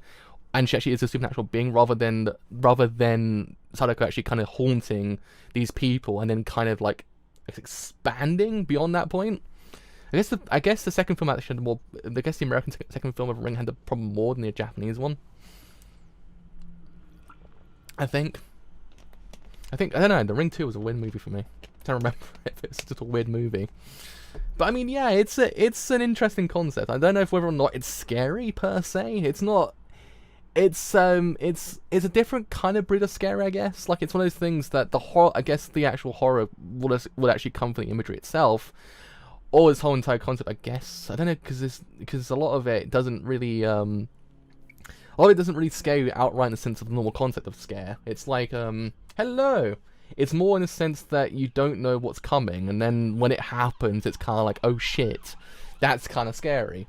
and she actually is a supernatural being rather than Sadako actually kind of haunting these people and then kind of like expanding beyond that point. I guess the second film actually had more. I guess the American second film of Ring had the problem more than the Japanese one. I think I don't know. The Ring 2 was a weird movie for me. I don't remember if it's just a weird movie. But I mean, yeah, it's an interesting concept. I don't know if whether or not it's scary per se. It's not. it's a different kind of breed of scare, I guess. Like, it's one of those things that the horror, I guess the actual horror would actually come from the imagery itself, or this whole entire concept, I guess. I don't know, because a lot of it doesn't really it doesn't really scare you outright in the sense of the normal concept of scare. It's like, hello. It's more in the sense that you don't know what's coming, and then when it happens, it's kind of like, oh shit, that's kind of scary.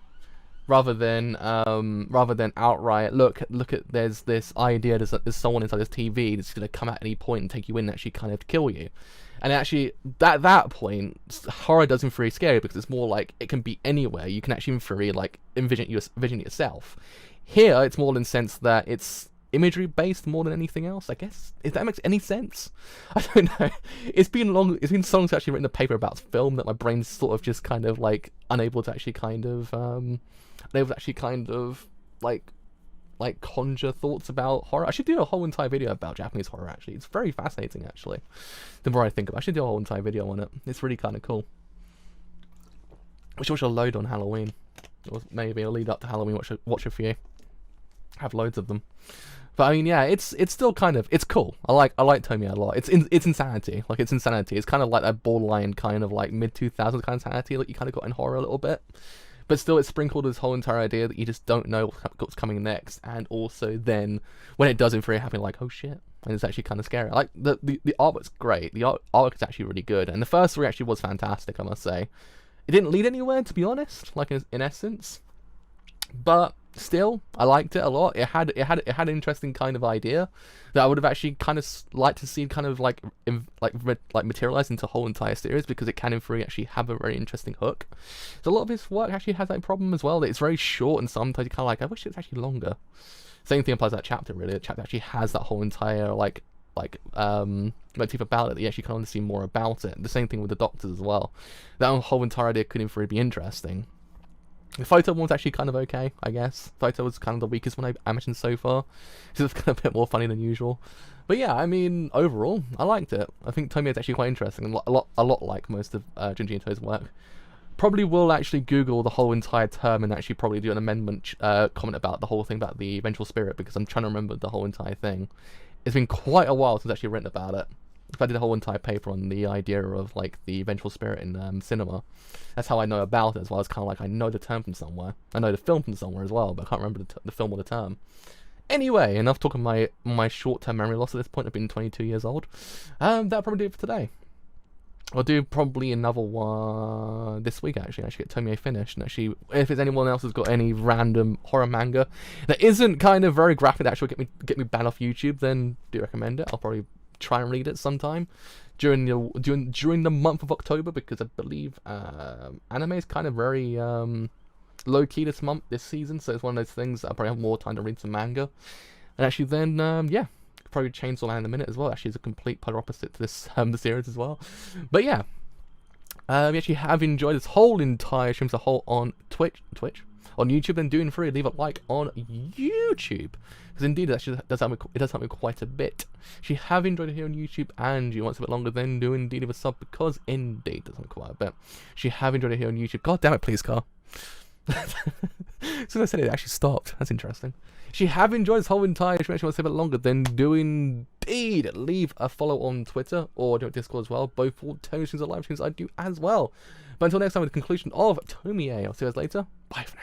Rather than outright, look at, there's this idea, there's someone inside this TV that's gonna come at any point and take you in and actually kind of kill you. And actually, at that point, horror doesn't feel scary because it's more like it can be anywhere. You can actually, in theory, like envision it yourself. Here, it's more in the sense that it's imagery based more than anything else, I guess. If that makes any sense, I don't know. It's been so long since I've actually written a paper about film that my brain's sort of just kind of like unable to actually kind of like conjure thoughts about horror. I should do a whole entire video about Japanese horror, actually. It's very fascinating, actually. The more I think of it, I should do a whole entire video on it. It's really kind of cool. Which I shall load on Halloween. Or maybe I'll lead up to Halloween, watch a few. Have loads of them. But I mean, yeah, it's still kind of, it's cool. I like Tomie a lot. It's insanity. Like, it's insanity. It's kind of like that borderline kind of like mid-2000s kind of insanity like you kind of got in horror a little bit. But still, it's sprinkled with this whole entire idea that you just don't know what's coming next, and also then when it does in theory happen, like, oh shit, and it's actually kind of scary. Like the artwork's great. The artwork is actually really good, and the first story actually was fantastic, I must say. It didn't lead anywhere, to be honest, like in essence, but still, I liked it a lot. It had an interesting kind of idea that I would have actually kind of liked to see kind of like materialize into a whole entire series, because it can in theory actually have a very interesting hook. So a lot of his work actually has that problem as well, that it's very short and sometimes you kind of like, I wish it was actually longer. Same thing applies to that chapter, really. The chapter actually has that whole entire motif about it that you actually kind of see more about it. The same thing with the Doctors as well. That whole entire idea could in theory be interesting. The photo one was actually kind of okay, I guess. Photo was kind of the weakest one I mentioned so far. It's kind of a bit more funny than usual. But yeah, I mean, overall, I liked it. I think Tomie is actually quite interesting, and a lot like most of Junji Ito's work. Probably will actually Google the whole entire term and actually probably do an amendment comment about the whole thing about the vengeful spirit, because I'm trying to remember the whole entire thing. It's been quite a while since I've actually written about it. If I did a whole entire paper on the idea of like the vengeful spirit in cinema, that's how I know about it as well. It's kind of like I know the term from somewhere. I know the film from somewhere as well, but I can't remember the film or the term. Anyway, enough talking my short-term memory loss at this point. I've been 22 years old. That'll probably do it for today. I'll do probably another one this week, actually. I should get Tomie finished. And actually, if there's anyone else who's got any random horror manga that isn't kind of very graphic, that actually get me banned off YouTube, then do recommend it. I'll probably try and read it sometime during the month of October, because I believe anime is kind of very low key this season, so it's one of those things that I probably have more time to read some manga. And actually then yeah, probably Chainsaw Man in a minute as well. Actually, is a complete polar opposite to this the series as well. But yeah, we actually have enjoyed this whole entire stream as a whole on Twitch on YouTube, then do in free leave a like on YouTube, because indeed it actually does help me quite a bit. If you have enjoyed it here on YouTube and you want it a bit longer, then do indeed leave a sub, because indeed it does help quite a bit. If you have enjoyed it here on YouTube, god damn it, please, car. So I said it actually stopped. That's interesting. If you have enjoyed this whole entire stream and you want to stay a bit longer, then do indeed leave a follow on Twitter or do Discord as well. Both for Tomie streams and live streams I do as well. But until next time, with the conclusion of Tomie, I'll see you guys later. Bye for now.